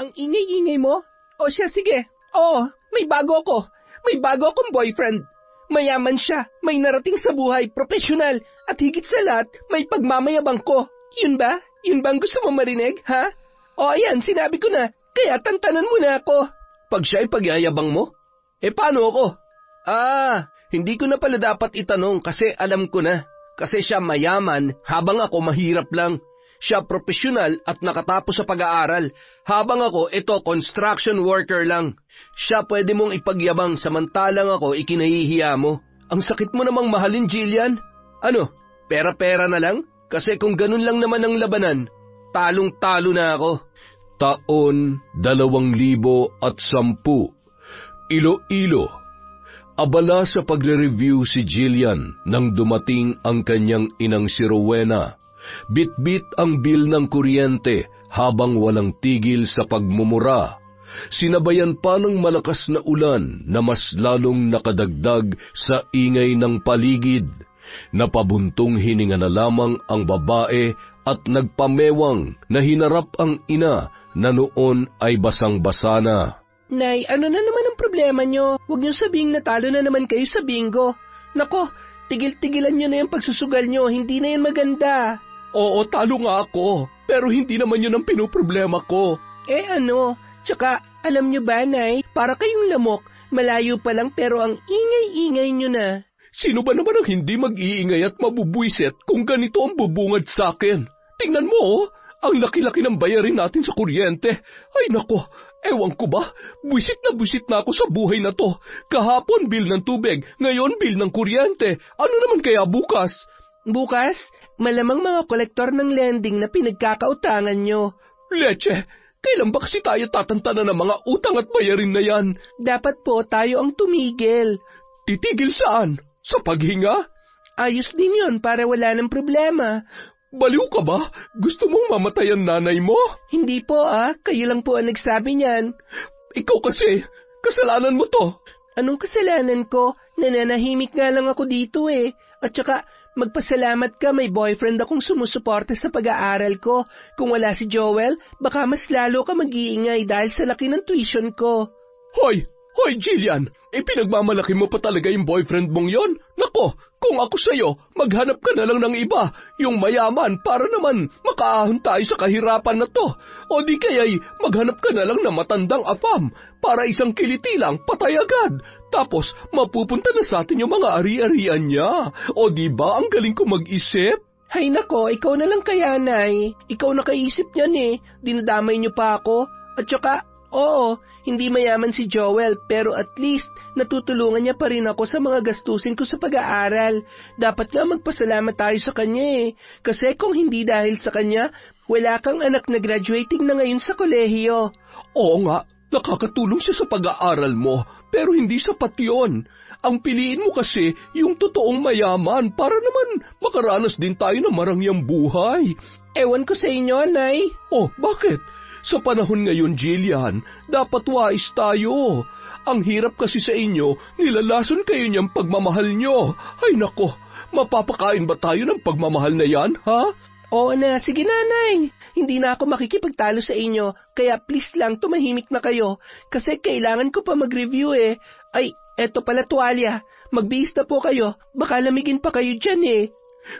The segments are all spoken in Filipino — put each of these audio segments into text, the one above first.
Ang ingay-ingay mo? O siya, sige. Oo, may bago ako. May bago akong boyfriend. Mayaman siya, may narating sa buhay, profesional, at higit sa lahat, may pagmamayabang ko. Yun ba? Yun ba ang gusto mo marinig, ha? O ayan, sinabi ko na, kaya tantanan mo na ako. Pag siya ay pagyayabang mo? Paano ako? Hindi ko na pala dapat itanong kasi alam ko na. Kasi siya mayaman habang ako mahirap lang. Siya profesional at nakatapos sa pag-aaral. Habang ako, construction worker lang. Siya pwede mong ipagyabang samantalang ako ikinahihiya mo. Ang sakit mo namang mahalin, Jillian. Ano, pera-pera na lang? Kasi kung ganun lang naman ang labanan, talong-talo na ako. Taon 2010. Iloilo. Abala sa pagre-review si Jillian nang dumating ang kanyang inang si Rowena. Bit-bit ang bill ng kuryente habang walang tigil sa pagmumura. Sinabayan pa ng malakas na ulan na mas lalong nakadagdag sa ingay ng paligid. Napabuntong hininga na lamang ang babae at nagpamewang na hinarap ang ina na noon ay basang-basa na. Nay, ano na naman ang problema nyo? Huwag nyo sabihing natalo na naman kayo sa bingo. Nako, tigil-tigilan nyo na yung pagsusugal nyo, hindi na yan maganda. Oo, talo nga ako, pero hindi naman yun ang pinoproblema ko. Ano? Tsaka, alam nyo ba, Nay, para kayong lamok, malayo pa lang pero ang ingay-ingay nyo na. Sino ba naman ang hindi mag-iingay at mabubwisit kung ganito ang bubungad sa akin? Tingnan mo, ang laki-laki ng bayarin natin sa kuryente. Ay nako, ewan ko ba, buwisit na ako sa buhay na to. Kahapon bill ng tubig, ngayon bill ng kuryente. Ano naman kaya bukas? Bukas? Malamang mga kolektor ng lending na pinagkakautangan nyo. Leche, kailan ba kasi tayo tatantanan ng mga utang at bayarin na yan? Dapat po tayo ang tumigil. Titigil saan? Sa paghinga? Ayos din yun para wala ng problema. Baliw ka ba? Gusto mong mamatay ang nanay mo? Hindi po kayo lang po ang nagsabi niyan. Ikaw kasi, kasalanan mo to. Anong kasalanan ko? Nananahimik nga lang ako dito At saka, magpasalamat ka may boyfriend akong sumusuporta sa pag-aaral ko. Kung wala si Joel, baka mas lalo ka mag-iingay dahil sa laki ng tuition ko. Hoy Jillian, pinagmamalaki mo pa talaga yung boyfriend mong yon? Nako, kung ako sa'yo, maghanap ka na lang ng iba, yung mayaman para naman makaahon tayo sa kahirapan na to. O di kaya'y maghanap ka na lang na matandang afam para isang kiliti lang, patay agad. Tapos mapupunta na sa atin yung mga ari-arian niya. O di ba ang galing ko mag-isip? Hay nako, ikaw na lang kaya, Nay. Ikaw nakaisip niyan dinadamay niyo pa ako. At saka, oo, hindi mayaman si Joel pero at least natutulungan niya pa rin ako sa mga gastusin ko sa pag-aaral. Dapat nga magpasalamat tayo sa kanya Kasi kung hindi dahil sa kanya, wala kang anak na graduating na ngayon sa kolehiyo. Oo nga, nakakatulong siya sa pag-aaral mo pero hindi sapat yun. Ang piliin mo kasi yung totoong mayaman para naman makaranas din tayo ng marangyang buhay. Ewan ko sa inyo, Nay. Oh, bakit? Sa panahon ngayon, Jillian, dapat wais tayo. Ang hirap kasi sa inyo, nilalason kayo niyang pagmamahal niyo. Ay nako, mapapakain ba tayo ng pagmamahal na yan, ha? Oo na, sige nanay. Hindi na ako makikipagtalo sa inyo, kaya please lang tumahimik na kayo. Kasi kailangan ko pa mag-review Ay, eto pala tuwalya. Magbihis na po kayo, baka lamigin pa kayo dyan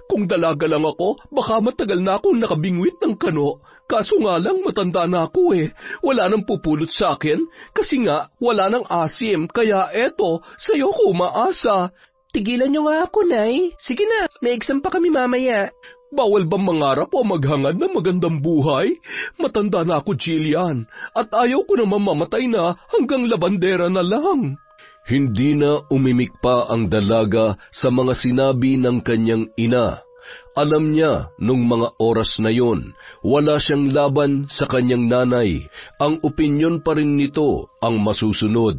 Kung dalaga lang ako, baka matagal na akong nakabingwit ng kano. Kaso nga lang matanda na ako Wala nang pupulot sa akin kasi nga wala nang asim. Kaya eto, sa'yo ko umaasa. Tigilan niyo nga ako, Nay. Sige na, may exam pa kami mamaya. Bawal bang mangarap o maghangad ng magandang buhay? Matanda na ako, Jillian. At ayaw ko naman mamatay na hanggang labandera na lang. Hindi na umimik pa ang dalaga sa mga sinabi ng kanyang ina. Alam niya nung mga oras na yon, wala siyang laban sa kanyang nanay. Ang opinyon pa rin nito ang masusunod.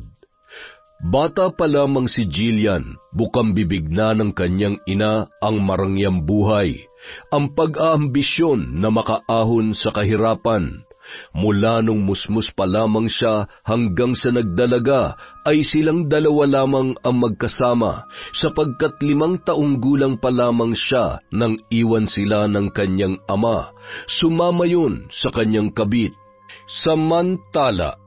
Bata pa lamang si Jillian, bukang bibig na ng kanyang ina ang marangyang buhay, ang pag-aambisyon na makaahon sa kahirapan. Mula nung musmus pa lamang siya hanggang sa nagdalaga ay silang dalawa lamang ang magkasama sapagkat 5 taong gulang pa lamang siya nang iwan sila ng kanyang ama. Sumama yun sa kanyang kabit. Samantala,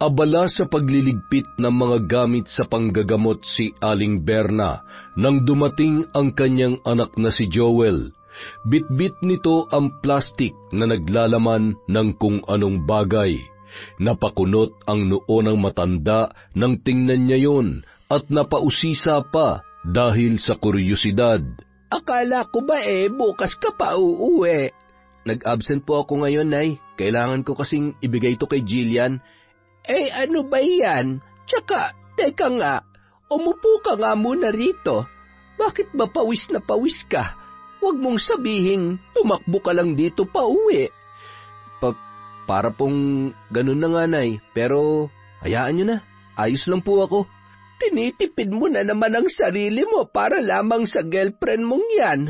abala sa pagliligpit ng mga gamit sa panggagamot si Aling Berna nang dumating ang kanyang anak na si Joel. Bitbit nito ang plastik na naglalaman ng kung anong bagay. Napakunot ang noo ng matanda nang tingnan niya yon at napausisa pa dahil sa kuryosidad. Akala ko ba bukas ka pa uuwi? Nag-absent po ako ngayon, Nay. Kailangan ko kasing ibigay ito kay Jillian. Ano ba yan? Tsaka, teka nga, umupo ka nga muna rito. Bakit ba pawis na pawis ka? Huwag mong sabihing tumakbo ka lang dito pa uwi. Para pong ganun na nga, Nay. Pero hayaan nyo na. Ayos lang po ako. Tinitipid mo na naman ang sarili mo para lamang sa girlfriend mong yan.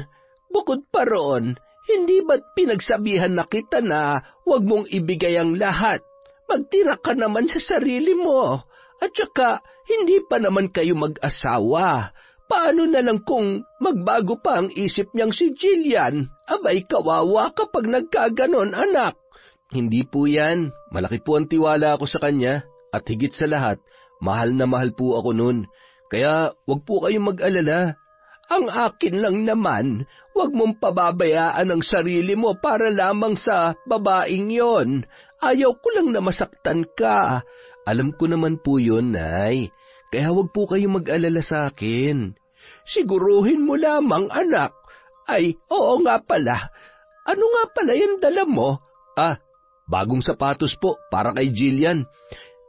Bukod pa roon, hindi ba't pinagsabihan na kita na huwag mong ibigay ang lahat? Magtira ka naman sa sarili mo. At saka, hindi pa naman kayo mag-asawa. Paano na lang kung magbago pa ang isip niyang si Jillian? Abay, kawawa kapag nagkaganon, anak. Hindi po yan. Malaki po ang tiwala ako sa kanya. At higit sa lahat, mahal na mahal po ako nun. Kaya wag po kayong mag-alala. Ang akin lang naman, wag mong pababayaan ang sarili mo para lamang sa babaeng yon. Ayaw ko lang na masaktan ka. Alam ko naman po yun, Nay. Kaya wag po kayong mag-alala sa akin. Siguruhin mo lamang, anak. Ay, oo nga pala. Ano nga pala yung dala mo? Bagong sapatos po para kay Jillian.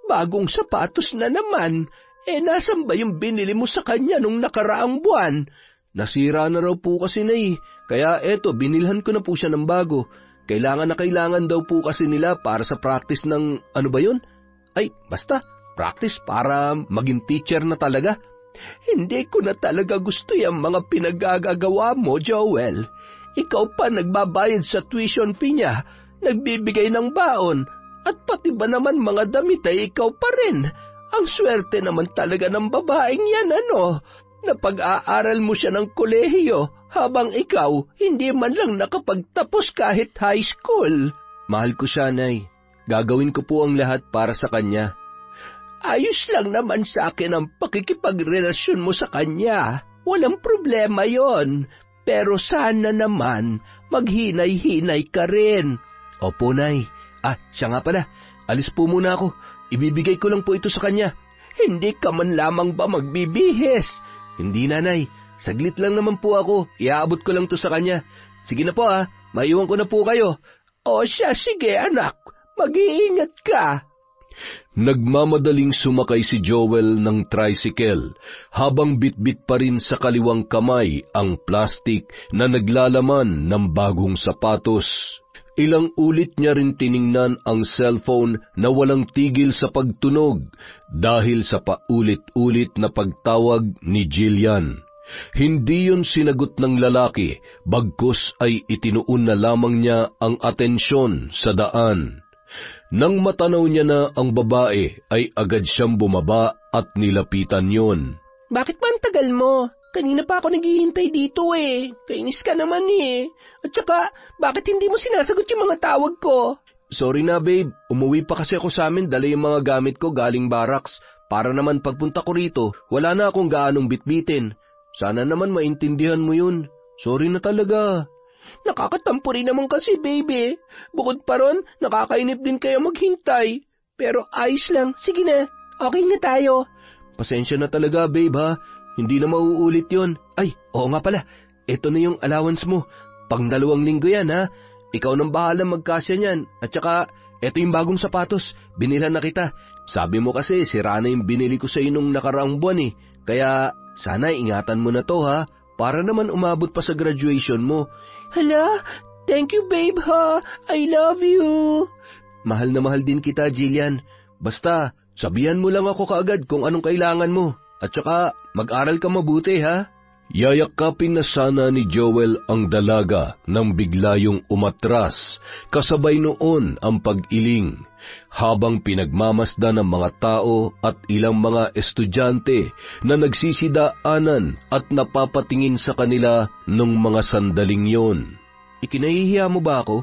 Bagong sapatos na naman. Nasan ba yung binili mo sa kanya nung nakaraang buwan? Nasira na raw po kasi, Nay. Kaya binilhan ko na po siya ng bago. Kailangan na kailangan daw po kasi nila para sa practice ng ano ba yun? Basta, practice para maging teacher na talaga. Hindi ko na talaga gusto yung mga pinagagagawa mo, Joel. Ikaw pa nagbabayad sa tuition fee niya, nagbibigay ng baon, at pati ba naman mga damit ay ikaw pa rin. Ang swerte naman talaga ng babaeng yan, na pag-aaral mo siya ng kolehiyo, habang ikaw hindi man lang nakapagtapos kahit high school. Mahal ko siya, Nay. Gagawin ko po ang lahat para sa kanya. Ayos lang naman sa akin ang pakikipagrelasyon mo sa kanya. Walang problema yon. Pero sana naman, maghinay-hinay ka rin. Opo, Nay. Siya nga pala. Alis po muna ako. Ibibigay ko lang po ito sa kanya. Hindi ka man lamang ba magbibihis? Hindi, Nanay. Saglit lang naman po ako. Iaabot ko lang to sa kanya. Sige na po, maiwan ko na po kayo. O siya, sige anak. Mag-iingat ka. Nagmamadaling sumakay si Joel ng tricycle habang bitbit pa rin sa kaliwang kamay ang plastik na naglalaman ng bagong sapatos. Ilang ulit niya rin tiningnan ang cellphone na walang tigil sa pagtunog dahil sa paulit-ulit na pagtawag ni Jillian. Hindi yun sinagot ng lalaki, bagkus ay itinuon na lamang niya ang atensyon sa daan. Nang matanaw niya na ang babae, ay agad siyang bumaba at nilapitan yon. Bakit ba ang tagal mo? Kanina pa ako naghihintay dito Kainis ka naman At saka, bakit hindi mo sinasagot yung mga tawag ko? Sorry na, babe. Umuwi pa kasi ako sa amin, dala yung mga gamit ko galing barracks. Para naman pagpunta ko rito, wala na akong gaanong bitbitin. Sana naman maintindihan mo yun. Sorry na talaga. Nakakatampo rin naman kasi, baby. Bukod pa ron, nakakainip din kayo maghintay. Pero ayos lang, sige na, okay na tayo. Pasensya na talaga, babe, ha? Hindi na mauulit yon. Oo nga pala, ito na yung allowance mo. Pang 2 linggo yan, ha? Ikaw nang bahala magkasya niyan. At saka, ito yung bagong sapatos, binilhan na kita. Sabi mo kasi, sira na yung binili ko sa nung nakaraang buwan Kaya, sana ingatan mo na to, ha? Para naman umabot pa sa graduation mo. Hala, thank you, babe, ha? I love you. Mahal na mahal din kita, Jillian. Basta, sabihan mo lang ako kaagad kung anong kailangan mo. At saka, mag-aral ka mabuti, ha? Yayakapin na sana ni Joel ang dalaga nang bigla yung umatras, kasabay noon ang pag-iling. Habang pinagmamasdan ng mga tao at ilang mga estudyante na nagsisidaanan at napapatingin sa kanila nung mga sandaling yon. Ikinahihiya mo ba ako?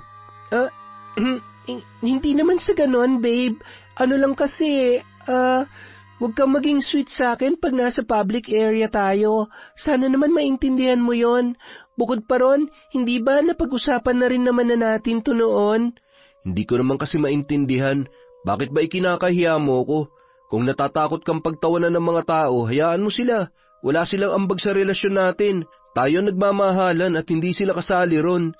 Hindi naman sa ganon, babe. Ano lang kasi, huwag kang maging sweet sa akin pag nasa public area tayo. Sana naman maintindihan mo yon. Bukod pa ron, hindi ba napag-usapan na rin naman na natin to noon? Hindi ko naman kasi maintindihan. Bakit ba ikinakahiya mo ko? Kung natatakot kang pagtawanan ng mga tao, hayaan mo sila. Wala silang ambag sa relasyon natin. Tayo nagmamahalan at hindi sila kasali ron.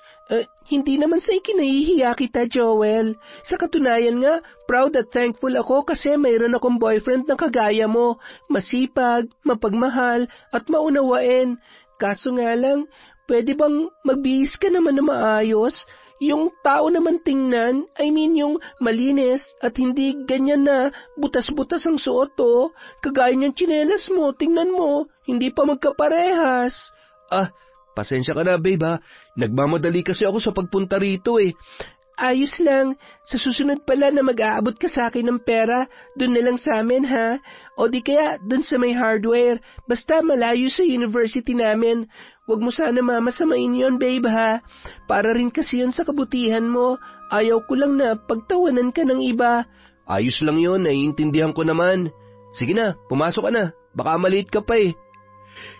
Hindi naman sa ikinahihiya kita, Joel. Sa katunayan nga, proud at thankful ako kasi mayroon akong boyfriend na kagaya mo. Masipag, mapagmahal, at maunawain. Kaso nga lang, pwede bang magbihis ka naman na maayos? Yung tao naman tingnan, yung malinis at hindi ganyan na butas-butas ang suot oh. Kagaya niyang tsinelas mo, tingnan mo, hindi pa magkaparehas. Pasensya ka na, babe ha. Nagmamadali kasi ako sa pagpunta rito eh. Ayos lang. Sa susunod pala na mag-aabot ka sa akin ng pera, dun na lang sa amin ha. O di kaya dun sa may hardware. Basta malayo sa university namin. Huwag mo sana mamasamain yon, babe ha. Para rin kasi yun sa kabutihan mo. Ayaw ko lang na pagtawanan ka ng iba. Ayos lang yon, naiintindihan ko naman. Sige na, pumasok ka na. Baka maliit ka pa eh.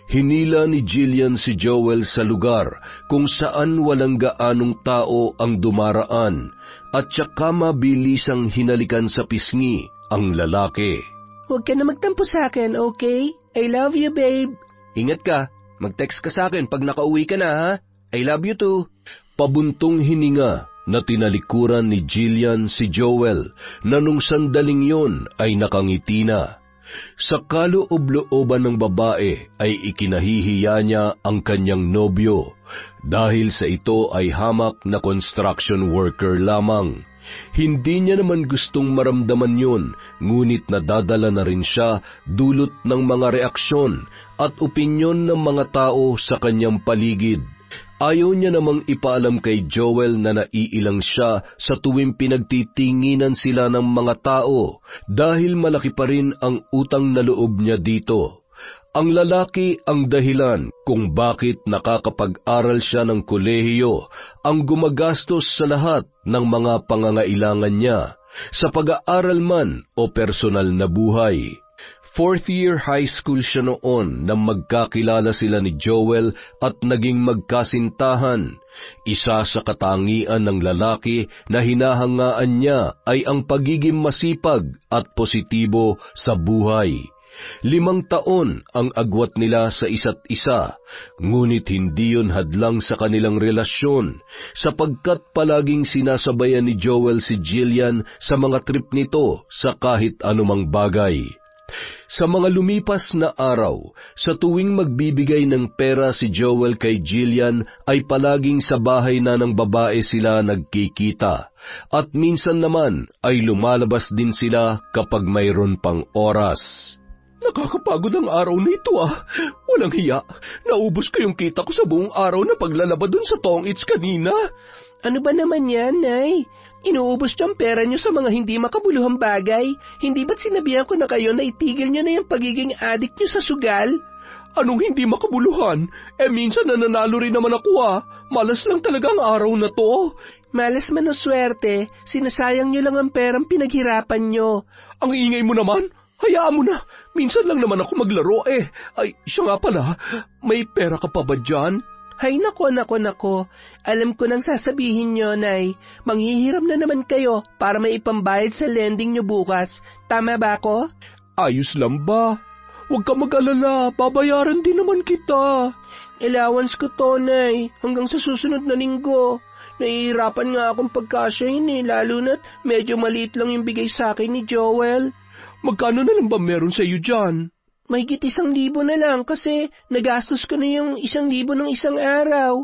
Hinila ni Jillian si Joel sa lugar kung saan walang gaanong tao ang dumaraan at saka mabilisang hinalikan sa pisngi ang lalaki. Huwag ka na magtampo sa akin, okay? I love you, babe. Ingat ka. Mag-text ka sa akin pag nakauwi ka na, ha? I love you too. Pabuntong hininga na tinalikuran ni Jillian si Joel na nung sandaling yon ay nakangiti na. Sa kaloob-looban ng babae ay ikinahihiya niya ang kanyang nobyo dahil sa ito ay hamak na construction worker lamang. Hindi niya naman gustong maramdaman yun, ngunit nadadala na rin siya dulot ng mga reaksyon at opinyon ng mga tao sa kanyang paligid. Ayaw niya namang ipaalam kay Joel na naiilang siya sa tuwing pinagtitinginan sila ng mga tao dahil malaki pa rin ang utang na loob niya dito. Ang lalaki ang dahilan kung bakit nakakapag-aral siya ng kolehiyo, ang gumagastos sa lahat ng mga pangangailangan niya, sa pag-aaral man o personal na buhay. 4th year high school siya noon nang magkakilala sila ni Joel at naging magkasintahan. Isa sa katangian ng lalaki na hinahangaan niya ay ang pagiging masipag at positibo sa buhay. 5 taon ang agwat nila sa isa't isa, ngunit hindi yun hadlang sa kanilang relasyon, sapagkat palaging sinasabayan ni Joel si Jillian sa mga trip nito sa kahit anumang bagay. Sa mga lumipas na araw, sa tuwing magbibigay ng pera si Joel kay Jillian ay palaging sa bahay na ng babae sila nagkikita, at minsan naman ay lumalabas din sila kapag mayroon pang oras. Nakakapagod ang araw nito Walang hiya. Naubos ko yung kita ko sa buong araw na paglalaba dun sa Tong-its kanina. Ano ba naman yan, Nay? Inuubos niyo ang pera niyo sa mga hindi makabuluhang bagay. Hindi ba't sinabihan ko na kayo na itigil niyo na yung pagiging addict niyo sa sugal? Anong hindi makabuluhan? Minsan nananalo rin naman ako Malas lang talaga ang araw na to. Malas man o swerte, sinasayang niyo lang ang perang pinaghirapan niyo. Ang ingay mo naman. Hayaan mo na, minsan lang naman ako maglaro Ay, siya nga pala, may pera ka pa ba dyan? Hay nako. Alam ko nang sasabihin nyo, Nay. Manghihiram na naman kayo para may ipambayad sa lending nyo bukas. Tama ba ako? Ayos lang ba? Huwag ka mag-alala, babayaran din naman kita. Allowance ko to, Nay, hanggang sa susunod na linggo. Nahihirapan nga akong pagkasyahin lalo na't medyo maliit lang yung bigay sa akin ni Joel. Magkano na lang ba meron sa iyo dyan? Mahigit 1,000 na lang kasi nagastos ko na yung 1,000 ng isang araw.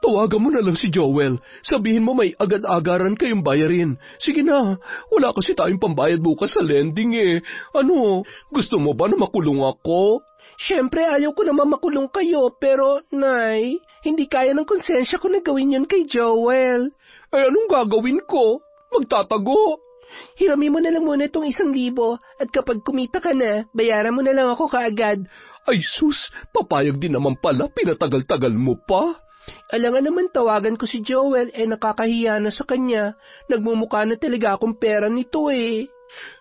Tawagan mo na lang si Joel. Sabihin mo may agad-agaran kayong bayarin. Sige na, wala kasi tayong pambayad bukas sa lending Ano, gusto mo ba na makulong ako? Siyempre ayaw ko naman makulong kayo pero, Nay, hindi kaya ng konsensya ko na gawin yun kay Joel. Anong gagawin ko? Magtatago. Hirami mo na lang muna itong 1,000 at kapag kumita ka na, bayaran mo na lang ako kaagad. Ay sus, papayag din naman pala, pinatagal-tagal mo pa. Alangan naman tawagan ko si Joel, nakakahiya na sa kanya. Nagmumukha na talaga akong pera nito eh.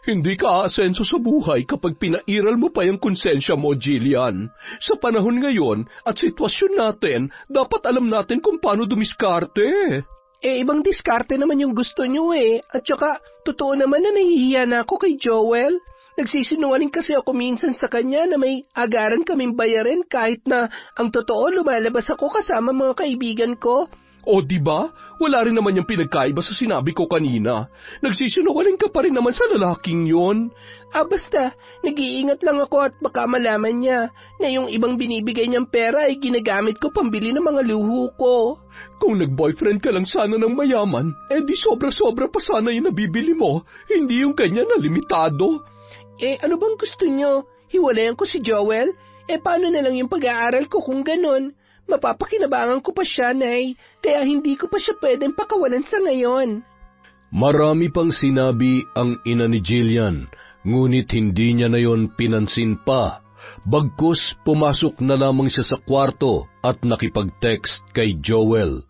Hindi ka aasenso sa buhay kapag pinairal mo pa yung konsensya mo, Jillian. Sa panahon ngayon at sitwasyon natin, dapat alam natin kung paano dumiskarte. Ibang diskarte naman yung gusto nyo eh. At saka, totoo naman na nahihiya na ako kay Joel. Nagsisinungaling kasi ako minsan sa kanya na may agaran kaming bayarin kahit na ang totoo lumalabas ako kasama mga kaibigan ko. O diba? Wala rin naman yung pinagkaiba sa sinabi ko kanina. Nagsisinungaling ka pa rin naman sa lalaking yon. Basta, nag-iingat lang ako at baka malaman niya na yung ibang binibigay niyang pera ay ginagamit ko pambili ng mga luho ko. Kung nag-boyfriend ka lang sana ng mayaman, di sobra-sobra pa sana yung nabibili mo, hindi yung kanya na limitado. Ano bang gusto niyo? Hiwalayan ko si Joel? Paano na lang yung pag-aaral ko kung ganon? Mapapakinabangan ko pa siya, Nay, kaya hindi ko pa siya pwedeng pakawalan sa ngayon. Marami pang sinabi ang ina ni Jillian, ngunit hindi niya na yon pinansin pa. Bagkus pumasok na lamang siya sa kwarto at nakipag-text kay Joel.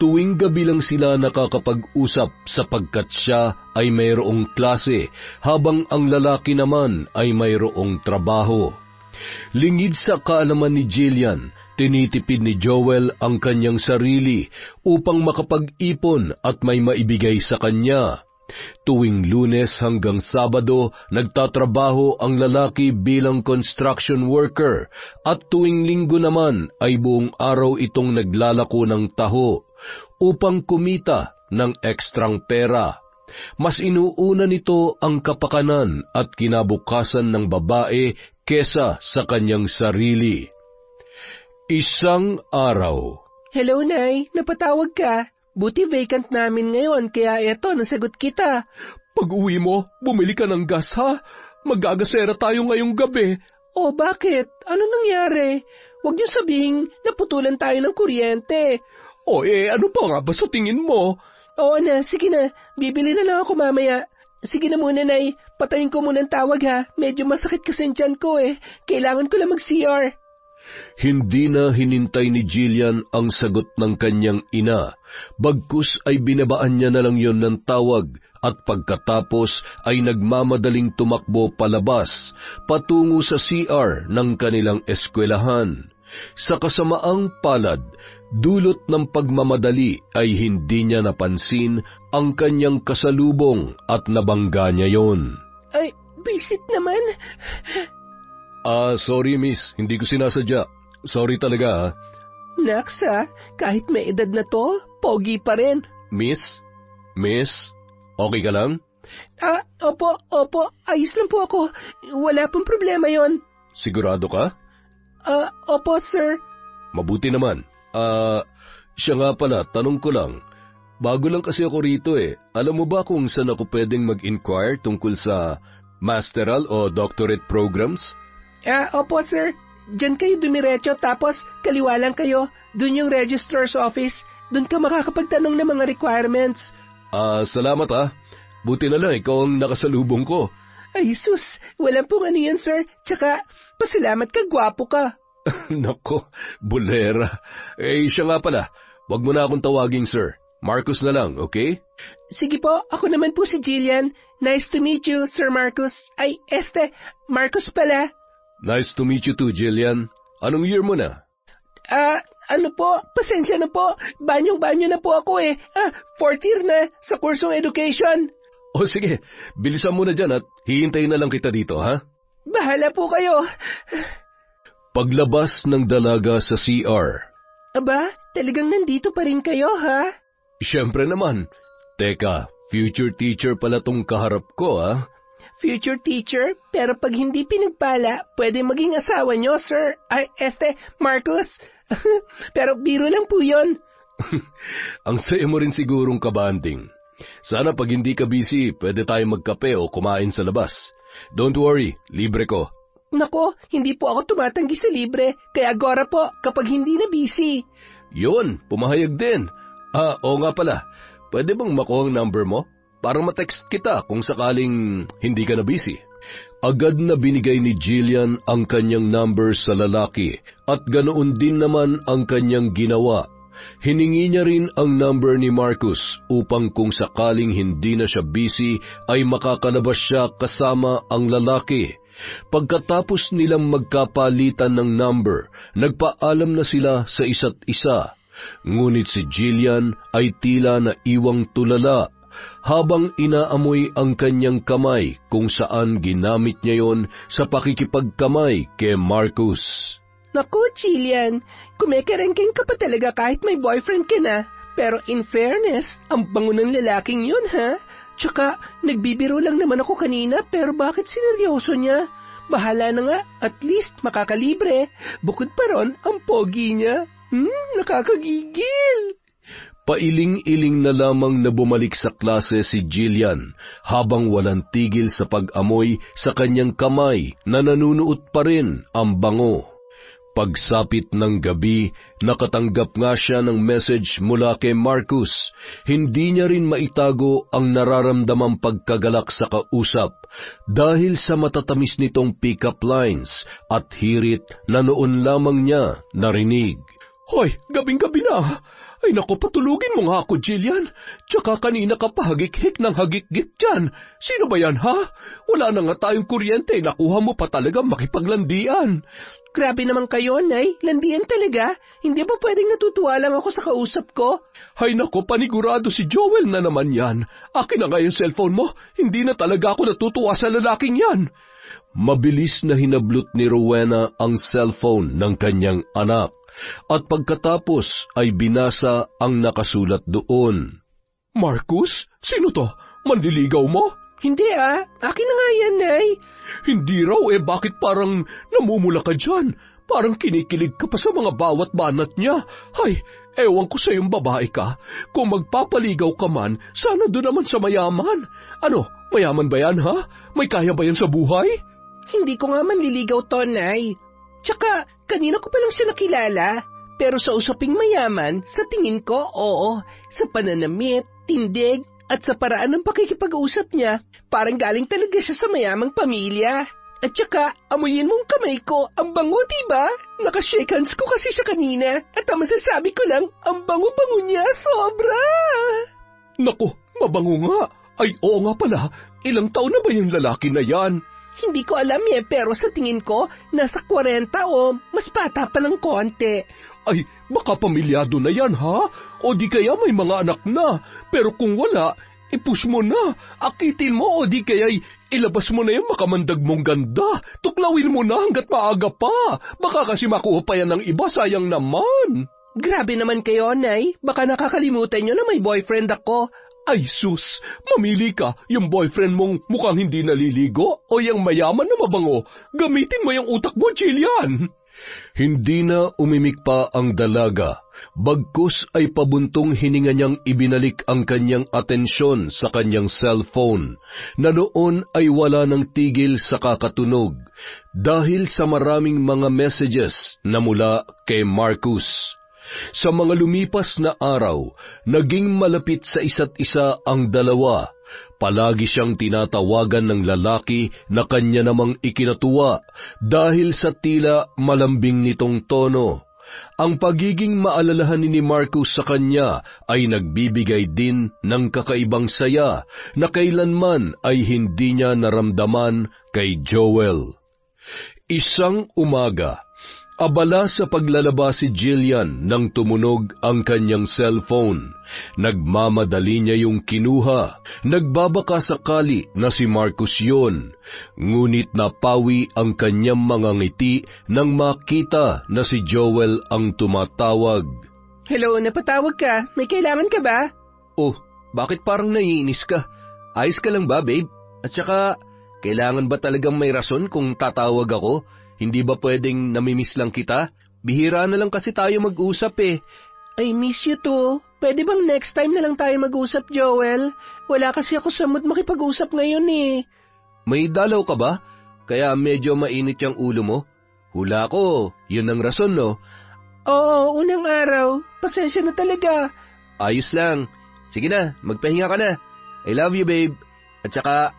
Tuwing gabi lang sila nakakapag-usap sapagkat siya ay mayroong klase habang ang lalaki naman ay mayroong trabaho. Lingid sa kaalaman ni Jillian, tinitipid ni Joel ang kanyang sarili upang makapag-ipon at may maibigay sa kanya. Tuwing Lunes hanggang Sabado, nagtatrabaho ang lalaki bilang construction worker at tuwing Linggo naman ay buong araw itong naglalako ng taho upang kumita ng ekstrang pera. Mas inuuna nito ang kapakanan at kinabukasan ng babae kesa sa kanyang sarili. Isang araw. Hello, Nay. Napatawag ka. Buti vacant namin ngayon, kaya eto, nasagot kita. Pag-uwi mo, bumili ka ng gas, ha? Magagasera tayo ngayong gabi. Bakit? Ano nangyari? Huwag niyo sabihing naputulan tayo ng kuryente. Ano pa nga ba sa tingin mo? Oo na, sige na. Bibili na lang ako mamaya. Sige na muna, Nay. Patayin ko muna ang tawag, ha? Medyo masakit kasi ang tiyan ko, Kailangan ko lang mag-CR. Hindi na hinintay ni Jillian ang sagot ng kanyang ina. Bagkus ay binabaan niya na lang yon ng tawag at pagkatapos ay nagmamadaling tumakbo palabas, patungo sa CR ng kanilang eskwelahan. Sa kasamaang palad, dulot ng pagmamadali ay hindi niya napansin ang kanyang kasalubong at nabangga niya yon. Ay, visit naman. Sorry miss, hindi ko sinasadya. Sorry talaga. Naks kahit may edad na to, pogi pa rin. Miss? Okay ka lang? Opo, ayos lang po ako. Wala pong problema yon. Sigurado ka? Opo sir. Mabuti naman. Siya nga pala, tanong ko lang. Bago lang kasi ako rito Alam mo ba kung saan ako pwedeng mag-inquire tungkol sa masteral o doctorate programs? Opo sir, diyan kayo dumiretso tapos kaliwa lang kayo, dun yung registrar's office, dun ka makakapagtanong ng mga requirements. Salamat buti na lang ikaw ang nakasalubong ko. Ay sus, walang pong ano yan sir, tsaka pasalamat ka, gwapo ka. Nako, bulera. Siya nga pala, wag mo na akong tawaging sir, Marcus na lang, okay? Sige po, ako naman po si Jillian. Nice to meet you, Sir Marcus. Ay, Marcus pala. Nice to meet you too, Jillian. Anong year mo na? Ano po? Pasensya na po. Banyong-banyo na po ako fourth year na sa kursong education. O sige, bilisan mo na dyan at hihintayin na lang kita dito, ha? Bahala po kayo. Paglabas ng dalaga sa CR. Aba, talagang nandito pa rin kayo, ha? Siyempre naman. Teka, future teacher pala tong kaharap ko, ha? Future teacher, pero pag hindi pinagpala, pwede maging asawa nyo, sir. Ay, Marcus. Pero biro lang po yun. Ang saya mo rin sigurong kabanding. Sana pag hindi ka busy, pwede tayo magkape o kumain sa labas. Don't worry, libre ko. Nako, hindi po ako tumatanggi sa libre, kaya agora po kapag hindi na busy. Yun, pumahayag din. Oo nga pala, pwede bang makuha ang number mo? Para ma-text kita kung sakaling hindi ka na busy. Agad na binigay ni Jillian ang kanyang number sa lalaki at ganoon din naman ang kanyang ginawa. Hiningi niya rin ang number ni Marcus upang kung sakaling hindi na siya busy ay makakalabas siya kasama ang lalaki. Pagkatapos nilang magkapalitan ng number, nagpaalam na sila sa isa't isa. Ngunit si Jillian ay tila naiwang tulala habang inaamoy ang kanyang kamay kung saan ginamit niya yon sa pakikipagkamay kay Marcus. Naku, Jillian, kumekerengking ka pa talaga kahit may boyfriend ka na. Pero in fairness, ang bango ng lalaking yun, ha? Tsaka, nagbibiro lang naman ako kanina, pero bakit sineryoso niya? Bahala na nga, at least makakalibre. Bukod pa ron, ang pogi niya. Nakakagigil. Pailing-iling na lamang na bumalik sa klase si Jillian habang walang tigil sa pag-amoy sa kanyang kamay na nanunuot pa rin ang bango. Pagsapit ng gabi, nakatanggap nga siya ng message mula kay Marcus. Hindi niya rin maitago ang nararamdamang pagkagalak sa kausap dahil sa matatamis nitong pick-up lines at hirit na noon lamang niya narinig. Hoy, gabing-gabi na! Ay naku, patulugin mo nga ako, Jillian. Tsaka kanina ka pa hagik-hik ng hagik-gik dyan. Sino ba yan, ha? Wala na nga tayong kuryente, nakuha mo pa talaga makipaglandian. Grabe naman kayo, Nay. Landian talaga. Hindi ba pwedeng natutuwa lang ako sa kausap ko? Hay nako, panigurado si Joel na naman yan. Akin na nga yung cellphone mo. Hindi na talaga ako natutuwa sa lalaking yan. Mabilis na hinablot ni Rowena ang cellphone ng kanyang anak. At pagkatapos ay binasa ang nakasulat doon. Marcus? Sino to? Manliligaw mo? Hindi akin na nga yan, Nay. Hindi raw bakit parang namumula ka dyan? Parang kinikilig ka pa sa mga bawat banat niya. Hay, ewan ko sa iyong babae ka. Kung magpapaligaw ka man, sana doon naman sa mayaman. Ano, mayaman ba yan, ha? May kaya ba yan sa buhay? Hindi ko nga manliligaw to, Nay. Tsaka, kanina ko pa lang siya nakilala. Pero sa usaping mayaman, sa tingin ko, oo. Sa pananamit, tindig, at sa paraan ng pakikipag-usap niya, parang galing talaga siya sa mayamang pamilya. At saka, amuyin mong kamay ko, ang bango, diba? Nakashake hands ko kasi siya kanina, at ang masasabi ko lang, ang bango-bango niya, sobra! Naku, mabango nga. Ay, oo nga pala, ilang taon na ba yung lalaki na yan? Hindi ko alam pero sa tingin ko, nasa 40 o mas bata pa ng konti. Ay, baka pamilyado na yan, ha? O di kaya may mga anak na. Pero kung wala, ipush mo na. Akitin mo o di kaya ilabas mo na yung makamandag mong ganda. Tuklawin mo na hanggat maaga pa. Baka kasi makuha pa yan ng iba, sayang naman. Grabe naman kayo, Nay. Baka nakakalimutan nyo na may boyfriend ako. Ay sus, mamili ka, yung boyfriend mong mukhang hindi naliligo o yung mayaman na mabango. Gamitin mo yung utak mo, Jillian. Hindi na umimik pa ang dalaga, bagkus ay pabuntong hininga niyang ibinalik ang kanyang atensyon sa kanyang cellphone, na noon ay wala ng tigil sa kakatunog, dahil sa maraming mga messages na mula kay Marcus. Sa mga lumipas na araw, naging malapit sa isa't isa ang dalawa. Palagi siyang tinatawagan ng lalaki na kanya namang ikinatuwa dahil sa tila malambing nitong tono. Ang pagiging maalalahan ni Marcus sa kanya ay nagbibigay din ng kakaibang saya na kailanman ay hindi niya naramdaman kay Joel. Isang umaga, abala sa paglalaba si Jillian nang tumunog ang kanyang cellphone. Nagmamadali niya yung kinuha. Nagbabaka sakali na si Marcus yun. Ngunit napawi ang kanyang mga ngiti nang makita na si Joel ang tumatawag. Hello, napatawag ka. May kailangan ka ba? Oh, bakit parang naiinis ka? Ayos ka lang ba, babe? At saka, kailangan ba talagang may rason kung tatawag ako? Hindi ba pwedeng namimiss lang kita? Bihira na lang kasi tayo mag-usap I miss you too. Pwede bang next time na lang tayo mag-usap, Joel? Wala kasi ako sa mood makipag-usap ngayon May dalaw ka ba? Kaya medyo mainit yung ulo mo? Hula ko, yun ang rason, no? Oo, unang araw. Pasensya na talaga. Ayos lang. Sige na, magpahinga ka na. I love you, babe. At saka,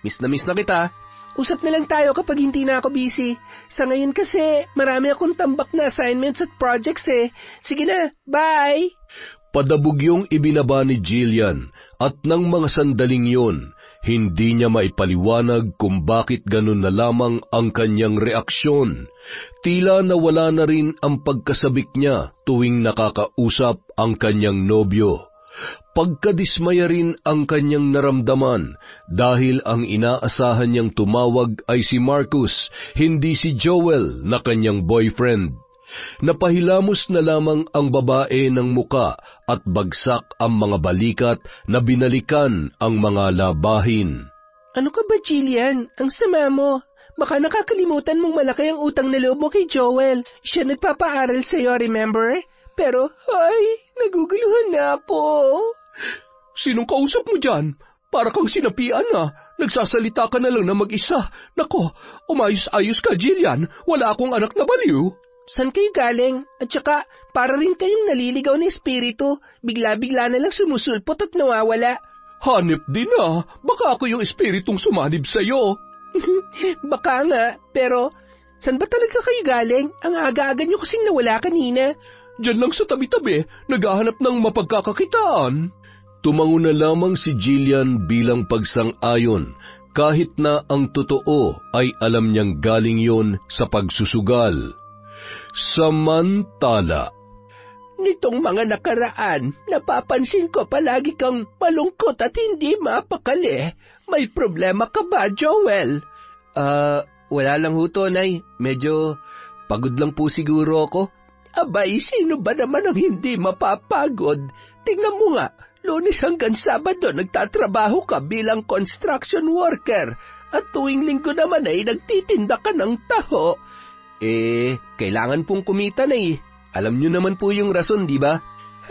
miss na kita. Usap na lang tayo kapag hindi na ako busy. Sa ngayon kasi, marami akong tambak na assignments at projects eh. Sige na, bye! Padabog yung ibinaba ni Jillian at ng mga sandaling yun, hindi niya maipaliwanag kung bakit ganun na lamang ang kanyang reaksyon. Tila nawala na rin ang pagkasabik niya tuwing nakakausap ang kanyang nobyo. Pagkadismaya rin ang kanyang naramdaman dahil ang inaasahan niyang tumawag ay si Marcus, hindi si Joel na kanyang boyfriend. Napahilamos na lamang ang babae ng muka at bagsak ang mga balikat na binalikan ang mga labahin. Ano ka ba, Jillian? Ang sama mo. Baka nakakalimutan mong malaki ang utang na loob mo kay Joel. Siya nagpapaaral sa'yo, remember? Pero, naguguluhan na ako. Sinong kausap mo dyan? Para kang sinapian na. Nagsasalita ka na lang na mag-isa. Nako, umayos-ayos ka, Jillian. Wala akong anak na baliw. San kayo galing? At saka, para rin kayong naliligaw na espiritu. Bigla-bigla na lang sumusulpot at nawawala. Hanip din ah. Baka ako yung espiritong sumanib sa'yo. Baka nga, pero san ba talaga kayo galing? Ang aga-aga nyo kasing nawala kanina. Diyan lang sa tabi-tabi, naghahanap ng mapagkakakitaan. Tumango na lamang si Jillian bilang pagsang-ayon, kahit na ang totoo ay alam niyang galing yon sa pagsusugal. Samantala, nitong mga nakaraan, napapansin ko palagi kang malungkot at hindi mapakali. May problema ka ba, Joel? Wala lang ho, Tonay. Medyo pagod lang po siguro ako. Abay, sino ba naman ang hindi mapapagod? Tingnan mo nga, Lunes hanggang Sabado nagtatrabaho ka bilang construction worker at tuwing Linggo naman ay nagtitinda ka ng taho. Kailangan pong kumita na eh. Alam niyo naman po yung rason, di ba?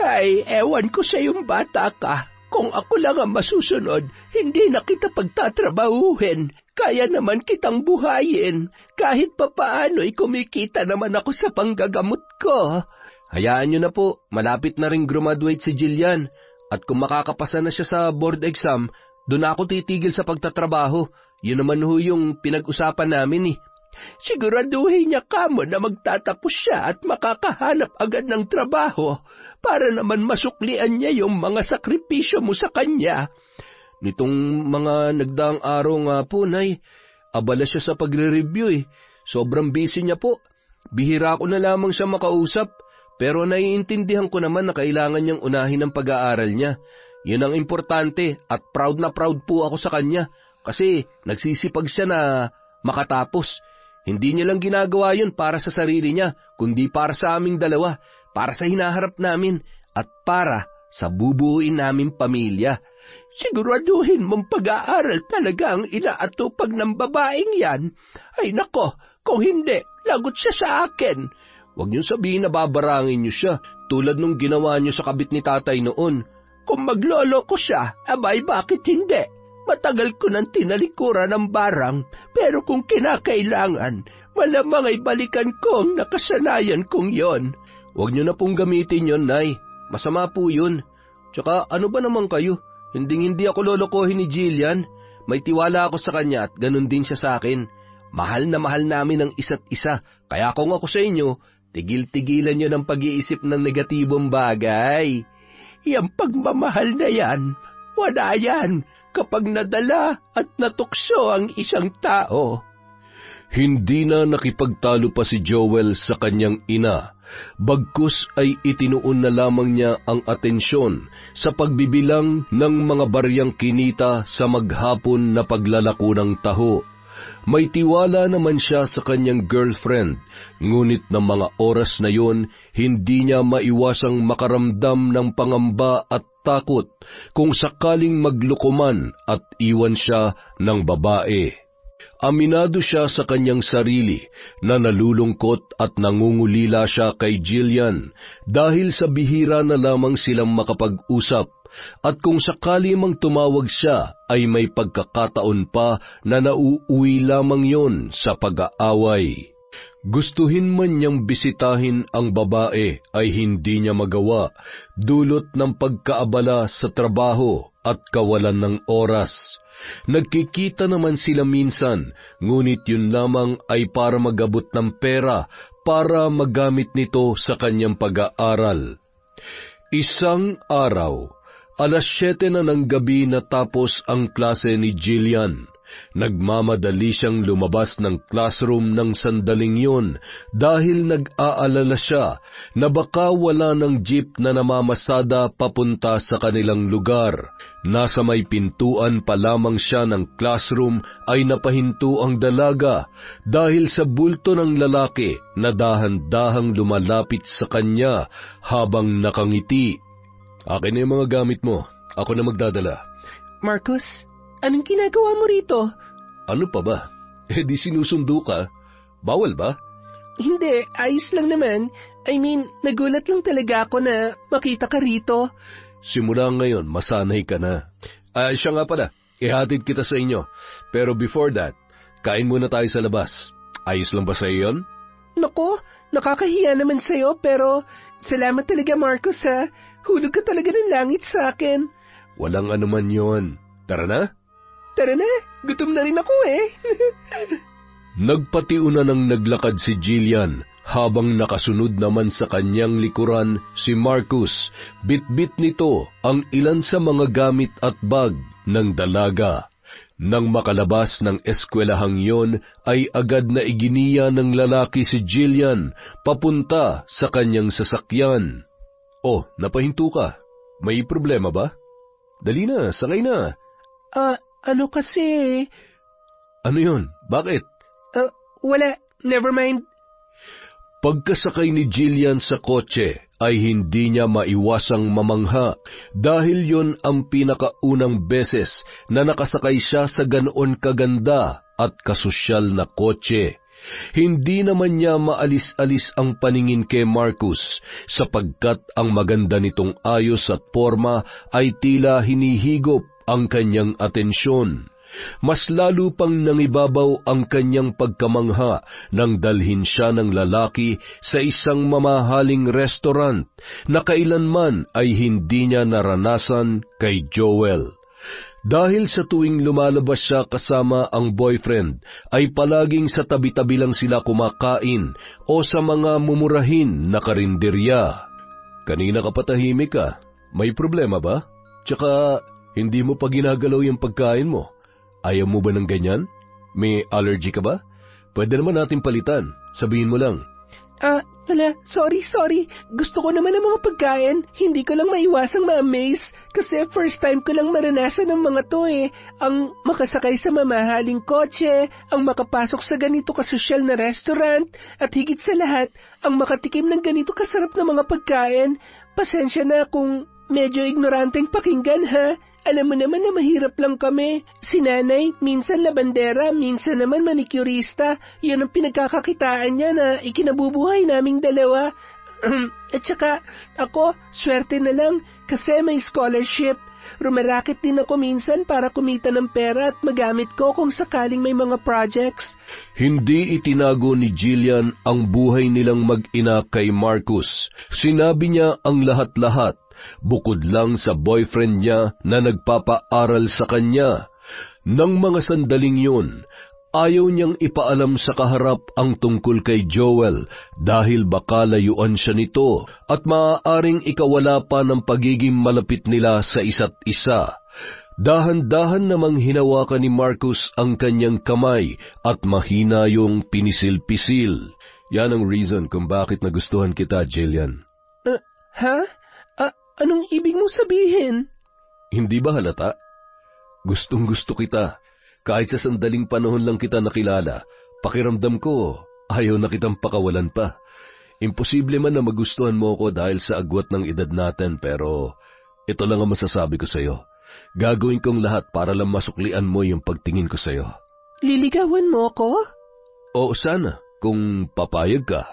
Ay, ewan ko sa yung bata ka. Kung ako lang ang masusunod, hindi na kita pagtatrabahuhin. Kaya naman kitang buhayin. Kahit papaano'y kumikita naman ako sa panggagamot ko. Hayaan niyo na po, malapit na rin graduate si Jillian. At kung makakapasa na siya sa board exam, doon ako titigil sa pagtatrabaho. Yun naman ho yung pinag-usapan namin eh. Siguraduhin niya kamo na magtatapos siya at makakahanap agad ng trabaho para naman masuklian niya yung mga sakripisyo mo sa kanya. Nitong mga nagdaang araw nga po, Nay, abala siya sa pagre-review eh. Sobrang busy niya po. Bihira ko na lamang siya makausap, pero naiintindihan ko naman na kailangan niyang unahin ang pag-aaral niya. Yun ang importante at proud na proud po ako sa kanya kasi nagsisipag siya na makatapos. Hindi niya lang ginagawa yun para sa sarili niya, kundi para sa aming dalawa, para sa hinaharap namin, at para sa bubuuin naming pamilya. Siguraduhin mong pag-aaral talaga ang inaatupag ng babaeng yan. Ay nako, kung hindi, lagot siya sa akin. Huwag niyong sabihin na babarangin niyo siya, tulad nung ginawa niyo sa kabit ni tatay noon. Kung maglolo ko siya, abay bakit hindi? Matagal ko nang tinalikuran ng barang, pero kung kinakailangan, malamang ay balikan ko ang nakasanayan kong yon. Huwag niyo na pong gamitin yon, Nay. Masama po yun. Tsaka ano ba naman kayo? Hindi ako lolokohin ni Jillian. May tiwala ako sa kanya at ganun din siya sa akin. Mahal na mahal namin ang isa't isa. Kaya kung ako sa inyo, tigil-tigilan niyo ng pag-iisip ng negatibong bagay. Yang pagmamahal na yan, wala yan kapag nadala at natukso ang isang tao. Hindi na nakipagtalo pa si Joel sa kanyang ina. Bagkus ay itinuon na lamang niya ang atensyon sa pagbibilang ng mga baryang kinita sa maghapon na paglalako ng taho. May tiwala naman siya sa kanyang girlfriend, ngunit ng mga oras na yon, hindi niya maiwasang makaramdam ng pangamba at takot kung sakaling maglukuman at iwan siya ng babae. Aminado siya sa kanyang sarili na nalulungkot at nangungulila siya kay Jillian dahil sa bihira na lamang silang makapag-usap at kung sakali mang tumawag siya ay may pagkakataon pa na nauuwi lamang yon sa pag-aaway. Gustuhin man niyang bisitahin ang babae ay hindi niya magawa dulot ng pagkaabala sa trabaho at kawalan ng oras. Nagkikita naman sila minsan, ngunit yun lamang ay para magabot ng pera para magamit nito sa kanyang pag-aaral. Isang araw, 7:00 na ng gabi natapos ang klase ni Jillian. Nagmamadali siyang lumabas ng classroom ng sandaling yun dahil nag-aalala siya na baka wala ng jeep na namamasada papunta sa kanilang lugar. Nasa may pintuan pa lamang siya ng classroom ay napahinto ang dalaga dahil sa bulto ng lalaki na dahan-dahang lumalapit sa kanya habang nakangiti. "Akin na yung mga gamit mo. Ako na magdadala." Marcus, anong ginagawa mo rito? "Ano pa ba? Di sinusundo ka. Bawal ba?" Hindi, ayos lang naman. Nagulat lang talaga ako na makita ka rito. Simula ngayon, masanay ka na. Siya nga pala, ihatid kita sa inyo. Pero before that, kain muna tayo sa labas. Ayos lang ba sa iyon? Nako, nakakahiya naman sa'yo pero salamat talaga Marcus ha. Hulog ka talaga ng langit sa akin. Walang anuman yon. Tara na? Tara na, gutom na rin ako eh. Nagpatiuna ng naglakad si Jillian habang nakasunod naman sa kanyang likuran si Marcus. Bit-bit nito ang ilan sa mga gamit at bag ng dalaga. Nang makalabas ng eskwelahang yon ay agad na iginiya ng lalaki si Jillian papunta sa kanyang sasakyan. "Oh, napahinto ka. May problema ba? Dali na, sakay na." Ano kasi? "Ano yon? Bakit?" Wala, never mind. Pagkasakay ni Jillian sa kotse ay hindi niya maiwasang mamangha dahil yon ang pinakaunang beses na nakasakay siya sa ganoon kaganda at kasosyal na kotse. Hindi naman niya maalis-alis ang paningin kay Marcus sapagkat ang maganda nitong ayos at forma ay tila hinihigop ang kanyang atensyon. Mas lalo pang nangibabaw ang kanyang pagkamangha nang dalhin siya ng lalaki sa isang mamahaling restaurant na kailanman ay hindi niya naranasan kay Joel. Dahil sa tuwing lumalabas siya kasama ang boyfriend, ay palaging sa tabi-tabi lang sila kumakain o sa mga mumurahin na karinderya. "Kanina ka patahimik ka. May problema ba? Tsaka hindi mo pa ginagalaw yung pagkain mo. Ayaw mo ba ng ganyan? May allergy ka ba? Pwede naman natin palitan. Sabihin mo lang." Wala. Sorry. Gusto ko naman ng mga pagkain. Hindi ko lang maiwasang ma-amaze. Kasi first time ko lang maranasan ng mga to eh. Ang makasakay sa mamahaling kotse, ang makapasok sa ganito kasosyal na restaurant, at higit sa lahat, ang makatikim ng ganito kasarap na mga pagkain. Pasensya na kung medyo ignoranteng pakinggan ha. Alam mo naman na mahirap lang kami. Si nanay, minsan labandera, minsan naman manicurista. Yan ang pinagkakakitaan niya na ikinabubuhay naming dalawa. At saka, ako, swerte na lang kasi may scholarship. Rumaraket din ako minsan para kumita ng pera at magamit ko kung sakaling may mga projects. Hindi itinago ni Jillian ang buhay nilang mag-ina kay Marcus. Sinabi niya ang lahat-lahat. Bukod lang sa boyfriend niya na nagpapaaral sa kanya. Nang mga sandaling yun, ayaw niyang ipaalam sa kaharap ang tungkol kay Joel dahil baka layuan siya nito at maaaring ikawala pa ng pagiging malapit nila sa isa't isa. Dahan-dahan namang hinawakan ni Marcus ang kanyang kamay at mahina yung pinisil-pisil. "Yan ang reason kung bakit nagustuhan kita, Jillian." Ha? Anong ibig mong sabihin? Hindi ba halata? Gustong-gusto kita. Kahit sa sandaling panahon lang kita nakilala, pakiramdam ko, ayaw na kitang pakawalan pa. Imposible man na magustuhan mo ako dahil sa agwat ng edad natin, pero ito lang ang masasabi ko sa'yo. Gagawin kong lahat para lang masuklian mo yung pagtingin ko sa'yo. Liligawan mo ako? Oo, sana, kung papayag ka.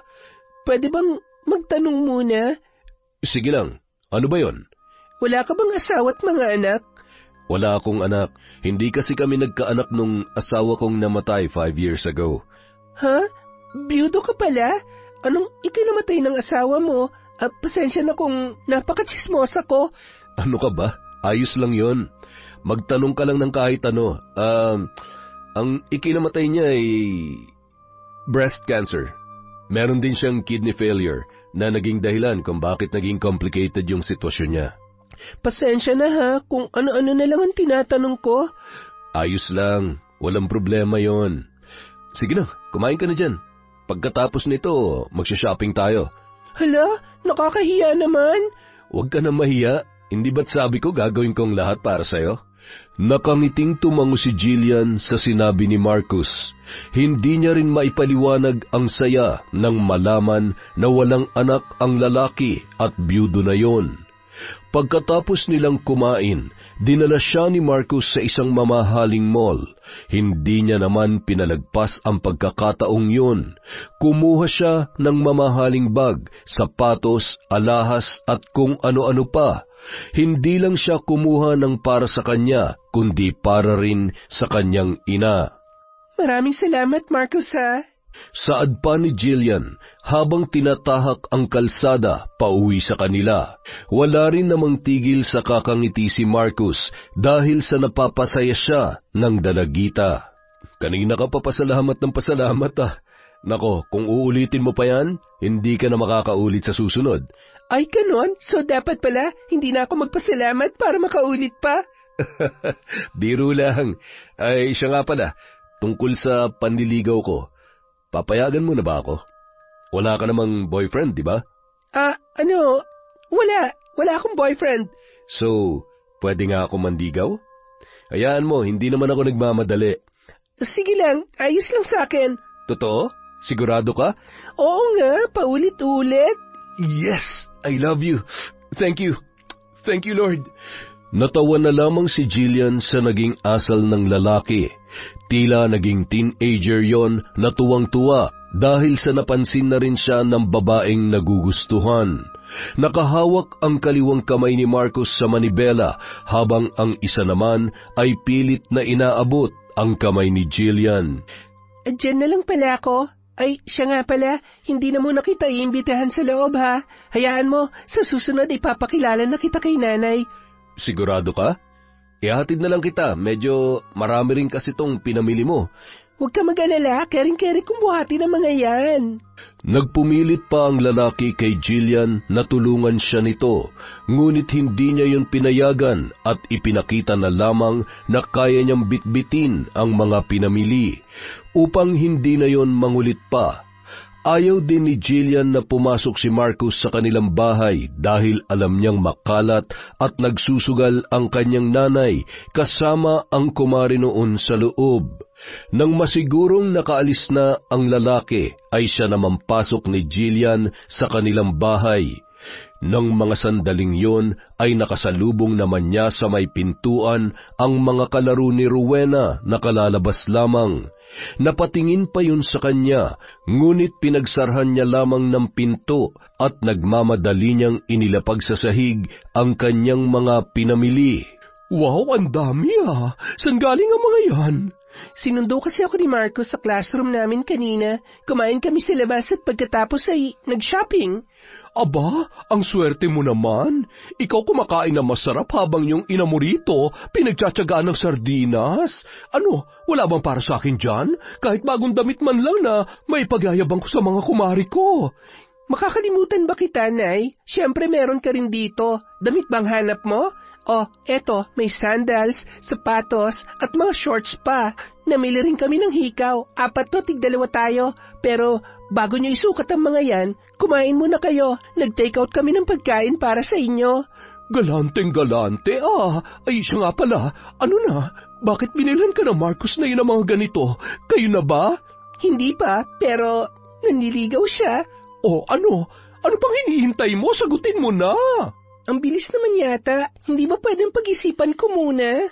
Pwede bang magtanong muna? Sige lang. Ano ba yon? Wala ka bang asawa at mga anak? Wala akong anak. Hindi kasi kami nagkaanak nung asawa kong namatay 5 years ago. Ha? Biyudo ka pala? Anong ikinamatay ng asawa mo? Pasensya na kung napakatsismosa ko. Ano ka ba? Ayos lang yon. magtanong ka lang ng kahit ano. Ang ikinamatay niya ay breast cancer. Meron din siyang kidney failure na naging dahilan kung bakit naging complicated yung sitwasyon niya. Pasensya na ha, kung ano-ano na lang ang tinatanong ko. Ayos lang, walang problema yon. Sige na, kumain ka na dyan. Pagkatapos nito, magsha-shopping tayo. Hala, nakakahiya naman. Huwag ka na mahiya. Hindi ba't sabi ko gagawin kong lahat para sa'yo? Nakangiting tumango si Jillian sa sinabi ni Marcus. Hindi niya rin maipaliwanag ang saya nang malaman na walang anak ang lalaki at byudo na yon. Pagkatapos nilang kumain, dinala siya ni Marcus sa isang mamahaling mall. Hindi niya naman pinalagpas ang pagkakataong yun. Kumuha siya ng mamahaling bag, sapatos, alahas at kung ano-ano pa. Hindi lang siya kumuha ng para sa kanya, kundi para rin sa kanyang ina. Maraming salamat, Marcus, ha? Saad pa ni Jillian habang tinatahak ang kalsada pauwi sa kanila. Wala rin namang tigil sa kakangiti si Marcus dahil sa napapasaya siya ng dalagita. Kanina ka pa pasalamat ng pasalamat ah. Nako, kung uulitin mo pa yan, hindi ka na makakaulit sa susunod. Ay, ganon? So dapat pala, hindi na ako magpasalamat para makaulit pa? Biro lang. Ay, siya nga pala, tungkol sa panliligaw ko. Papayagan mo na ba ako? Wala ka namang boyfriend, di ba? Wala. Wala akong boyfriend. So, pwede nga ako manligaw? Hayaan mo, hindi naman ako nagmamadali. Sige lang, ayos lang sa akin. Totoo? Sigurado ka? Oo nga, paulit-ulit. Yes, I love you. Thank you. Thank you, Lord. Natawa na lamang si Jillian sa naging asal ng lalaki. Tila naging teenager yon na tuwang-tuwa dahil sa napansin na rin siya ng babaeng nagugustuhan. Nakahawak ang kaliwang kamay ni Marcus sa manibela habang ang isa naman ay pilit na inaabot ang kamay ni Jillian. Diyan na lang pala ako. Ay, siya nga pala, hindi na muna kita iimbitahan sa loob ha. Hayaan mo, sa susunod ipapakilala na kita kay nanay. Sigurado ka? Ihatid na lang kita, medyo marami rin kasi tong pinamili mo. Huwag ka mag-alala, kering-kering kung buhati ng mga yan. Nagpumilit pa ang lalaki kay Jillian na tulungan siya nito, ngunit hindi niya yun pinayagan at ipinakita na lamang na kaya niyang bitbitin ang mga pinamili, upang hindi na yon mangulit pa. Ayaw din ni Jillian na pumasok si Marcus sa kanilang bahay dahil alam niyang makalat at nagsusugal ang kanyang nanay kasama ang kumari noon sa loob. Nang masigurong nakaalis na ang lalaki, ay siya naman pasok ni Jillian sa kanilang bahay. Nang mga sandaling yon ay nakasalubong naman niya sa may pintuan ang mga kalaro ni Rowena na kalalabas lamang. Napatingin pa yun sa kanya, ngunit pinagsarhan niya lamang ng pinto at nagmamadali niyang inilapag sa sahig ang kanyang mga pinamili. Wow, ang dami ah! Saan galing ang mga yan? Sinundo kasi ako ni Marcos sa classroom namin kanina. Kumain kami sa labas at pagkatapos ay nag-shopping. Aba, ang swerte mo naman. Ikaw kumakain na masarap habang yung ina mo rito pinagtsatsagaan ng sardinas. Ano, wala bang para sa akin dyan? Kahit bagong damit man lang na may pagyayabang ko sa mga kumari ko. Makakalimutan ba kita, Nay? Siyempre meron ka rin dito. Damit bang hanap mo? Oh, eto, may sandals, sapatos, at mga shorts pa. Namili rin kami ng hikaw. 4 to, tig-2 tayo. Pero bago nyo isukat ang mga yan, kumain muna kayo. Nag-take out kami ng pagkain para sa inyo. Galanteng-galante Ay, siya nga pala. Ano na? Bakit binilhan ka ng Marcos na yun ang mga ganito? Kayo na ba? Hindi pa, pero nanliligaw siya. Oh, ano? Ano pang hinihintay mo? Sagutin mo na! Ang bilis naman yata. Hindi ba pwedeng pag-isipan ko muna?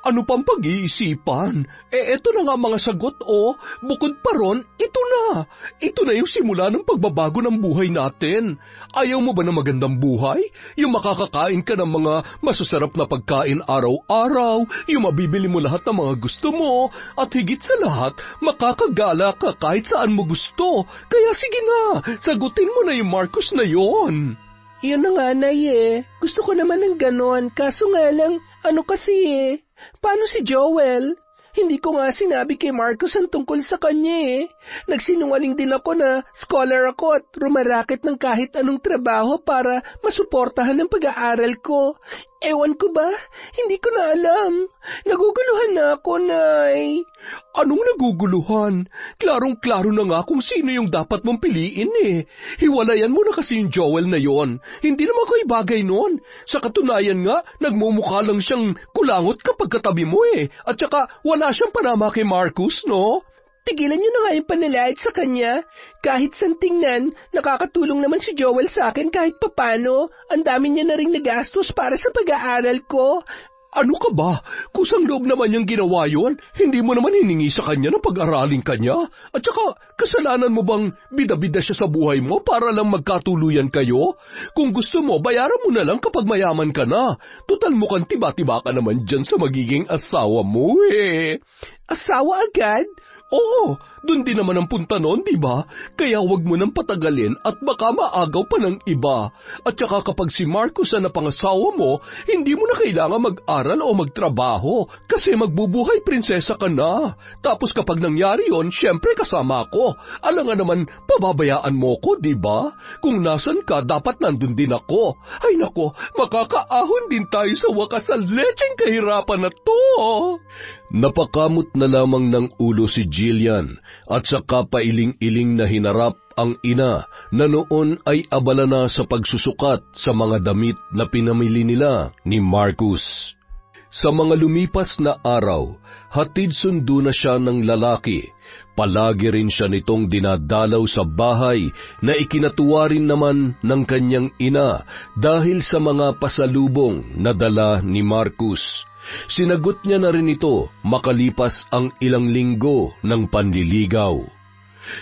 Ano pang pag-iisipan? Eto na nga mga sagot, oh. Bukod pa ron, ito na. Ito na yung simula ng pagbabago ng buhay natin. Ayaw mo ba ng magandang buhay? Yung makakakain ka ng mga masasarap na pagkain araw-araw, yung mabibili mo lahat ng mga gusto mo, at higit sa lahat, makakagala ka kahit saan mo gusto. Kaya sige na, sagutin mo na yung Marcos na yon. Yun na nga, Nay, eh. Gusto ko naman ng ganon. Kaso nga lang, ano kasi eh. Paano si Joel? Hindi ko nga sinabi kay Marcus ang tungkol sa kanya eh. Nagsinungaling din ako na scholar ako at rumaraket ng kahit anong trabaho para masuportahan ang pag-aaral ko. Ewan ko ba? Hindi ko na alam. Naguguluhan na ako, Nay. Anong naguguluhan? Klarong-klaro na nga kung sino yung dapat mong piliin eh. Hiwalayan mo na kasi yung Joel na yon. Hindi naman kayo bagay nun. Sa katunayan nga, nagmumukha lang siyang kulangot kapag katabi mo eh. At saka wala siyang panama kay Marcus, no? Tigilan niyo na nga yung panlalait sa kanya. Kahit saan tingnan, nakakatulong naman si Joel sa akin kahit papano. Ang dami niya na rin nagastos para sa pag-aaral ko. Ano ka ba? Kusang loob naman niyang ginawa yon. Hindi mo naman hiningi sa kanya na pag-aralin kanya. At saka, kasalanan mo bang bida-bida siya sa buhay mo para lang magkatuluyan kayo? Kung gusto mo, bayaran mo na lang kapag mayaman ka na. Tutal mukhang tiba-tiba ka naman dyan sa magiging asawa mo eh. Asawa agad? Oo, dun din naman ang punta noon, di ba? Kaya wag mo nang patagalin at baka maagaw pa ng iba. At saka kapag si Marcus na napangasawa mo, hindi mo na kailangan mag-aral o magtrabaho kasi magbubuhay prinsesa ka na. Tapos kapag nangyari yon, syempre kasama ako. Alam nga naman, pababayaan mo ko, di ba? Kung nasan ka, dapat nandun din ako. Ay nako, makakaahon din tayo sa wakas sa lecheng kahirapan na to. Napakamot na lamang ng ulo si Jillian at saka pailing-iling na hinarap ang ina na noon ay abala na sa pagsusukat sa mga damit na pinamili nila ni Marcus. Sa mga lumipas na araw, hatid sundo na siya ng lalaki. Palagi rin siya nitong dinadalaw sa bahay na ikinatuwa rin naman ng kanyang ina dahil sa mga pasalubong na dala ni Marcus. Sinagot niya na rin ito makalipas ang ilang linggo ng panliligaw.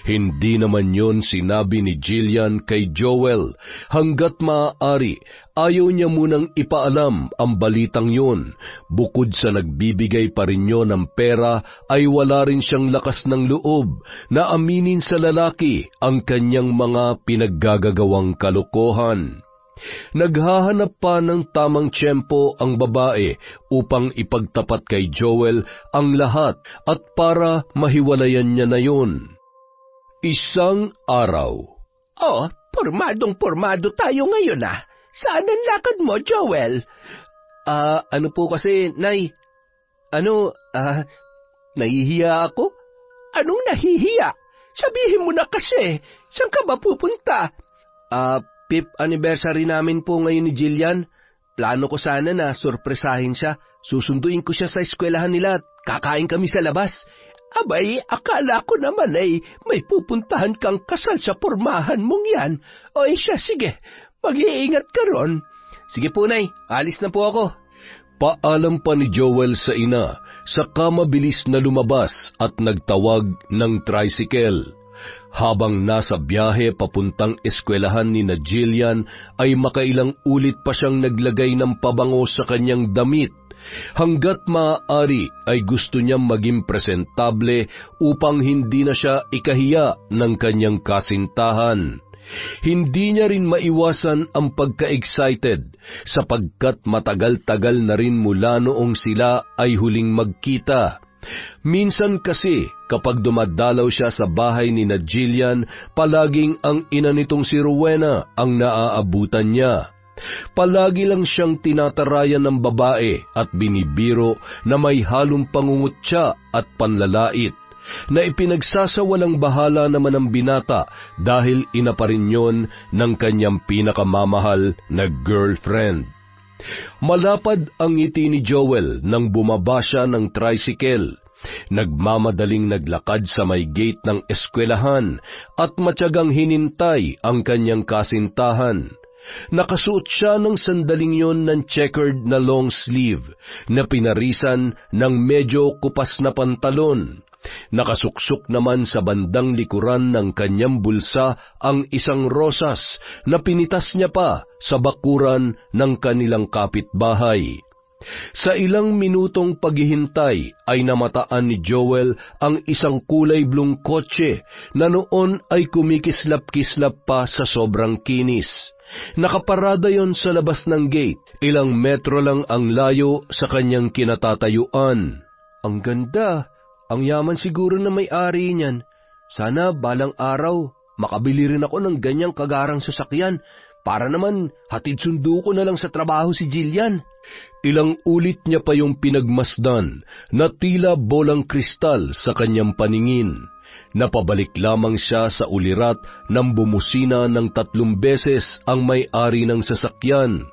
Hindi naman yon sinabi ni Jillian kay Joel hanggat maaari. Ayaw niya munang ipaalam ang balitang yon. Bukod sa nagbibigay pa rin yon ng pera, ay wala rin siyang lakas ng loob na aminin sa lalaki ang kanyang mga pinaggagawang kalokohan. Naghahanap pa ng tamang tiyempo ang babae upang ipagtapat kay Joel ang lahat at para mahiwalayan niya na yon. Isang araw. Oh, pormadong-pormado tayo ngayon ah. Saan ang lakad mo, Joel? Ano po kasi, Nay? Nahihiya ako? Anong nahihiya? Sabihin mo na kasi, saan ka ba pupunta? Fifth anniversary namin po ngayon ni Jillian. Plano ko sana na sorpresahin siya. Susunduin ko siya sa eskwelahan nila at kakain kami sa labas. Abay, akala ko naman ay may pupuntahan kang kasal sa pormahan mong yan. O siya, sige, mag-iingat ka ron. Sige po, Nay, alis na po ako. Paalam pa ni Joel sa ina, saka mabilis na lumabas at nagtawag ng tricycle. Habang nasa biyahe papuntang eskwelahan ni Jillian ay makailang ulit pa siyang naglagay ng pabango sa kanyang damit. Hanggat maaari ay gusto niyang maging presentable upang hindi na siya ikahiya ng kanyang kasintahan. Hindi niya rin maiwasan ang pagka-excited sapagkat matagal-tagal na rin mula noong sila ay huling magkita. Minsan kasi kapag dumadalaw siya sa bahay ni Jillian, palaging ang ina nitong si Rowena ang naaabutan niya. Palagi lang siyang tinatarayan ng babae at binibiro na may halong pangungutya at panlalait, na ipinagsasawalang bahala naman ang binata dahil ina pa rin yon ng kanyang pinakamamahal na girlfriend. Malapad ang ngiti ni Joel nang bumaba siya ng tricycle. Nagmamadaling naglakad sa may gate ng eskwelahan at matyagang hinintay ang kanyang kasintahan. Nakasuot siya ng sandaling yon ng checkered na long sleeve na pinarisan ng medyo kupas na pantalon. Nakasuksok naman sa bandang likuran ng kanyang bulsa ang isang rosas na pinitas niya pa sa bakuran ng kanilang kapitbahay. Sa ilang minutong paghihintay ay namataan ni Joel ang isang kulay blong kotse na noon ay kumikislap-kislap pa sa sobrang kinis. Nakaparada yon sa labas ng gate, ilang metro lang ang layo sa kanyang kinatatayuan. Ang ganda, ang yaman siguro na may-ari niyan. Sana balang araw, makabili rin ako ng ganyang kagarang sasakyan. Para naman, hatid sundo ko na lang sa trabaho si Jillian. Ilang ulit niya pa yung pinagmasdan na tila bolang kristal sa kanyang paningin. Napabalik lamang siya sa ulirat nang bumusina ng 3 beses ang may-ari ng sasakyan.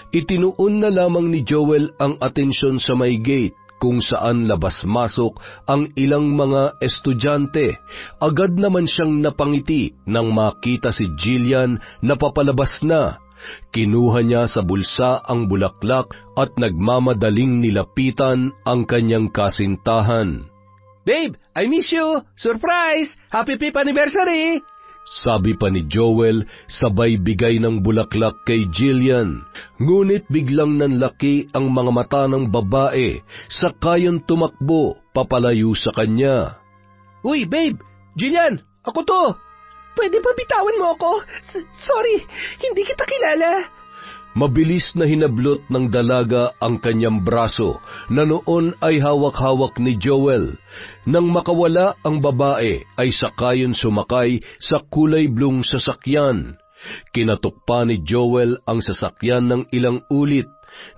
Itinuon na lamang ni Joel ang atensyon sa may gate kung saan labas-masok ang ilang mga estudyante. Agad naman siyang napangiti nang makita si Jillian na papalabas na. Kinuha niya sa bulsa ang bulaklak at nagmamadaling nilapitan ang kanyang kasintahan. Babe, I miss you! Surprise! Happy 5th anniversary! Sabi pa ni Joel, sabay bigay ng bulaklak kay Jillian. Ngunit biglang nanlaki ang mga mata ng babae, sakayon tumakbo papalayo sa kanya. Uy, babe! Jillian, ako to! Pwede ba bitawan mo ako? Sorry, hindi kita kilala. Mabilis na hinablot ng dalaga ang kanyang braso na noon ay hawak-hawak ni Joel. Nang makawala ang babae ay sakayon sumakay sa kulay blong sasakyan. Kinatok pa ni Joel ang sasakyan ng ilang ulit.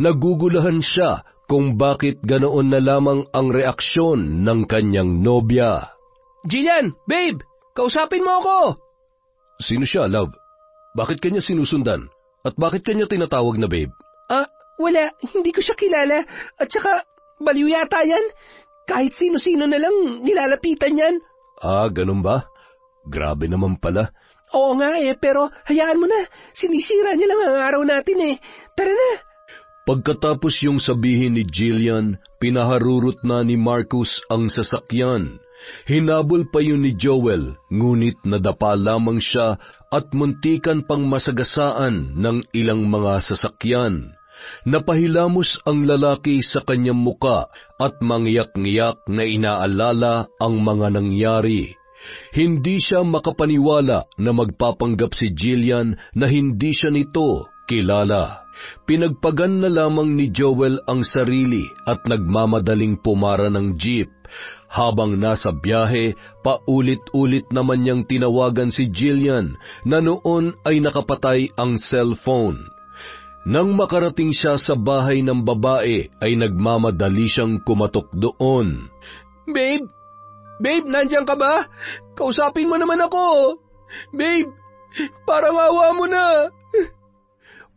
Nagugulahan siya kung bakit ganoon na lamang ang reaksyon ng kanyang nobya. Jillian, babe! Kausapin mo ako! Sino siya, love? Bakit kanya sinusundan? At bakit kanya tinatawag na babe? Wala. Hindi ko siya kilala. At saka, baliw yata yan. Kahit sino-sino na lang nilalapitan yan. Ganun ba? Grabe naman pala. Oo nga pero hayaan mo na. Sinisira niya lang ang araw natin Tara na. Pagkatapos yung sabihin ni Jillian, pinaharurot na ni Marcus ang sasakyan. Hinabol pa yun ni Joel, ngunit nadapa lamang siya at muntikan pang masagasaan ng ilang mga sasakyan. Napahilamos ang lalaki sa kanyang muka at mangyak-ngyak na inaalala ang mga nangyari. Hindi siya makapaniwala na magpapanggap si Jillian na hindi siya nito kilala. Pinagpagan na lamang ni Joel ang sarili at nagmamadaling pumara ng jeep. Habang nasa biyahe, paulit-ulit naman niyang tinawagan si Jillian na noon ay nakapatay ang cellphone. Nang makarating siya sa bahay ng babae, ay nagmamadali siyang kumatok doon. Babe! Babe, nandiyan ka ba? Kausapin mo naman ako! Babe, parang awa mo na!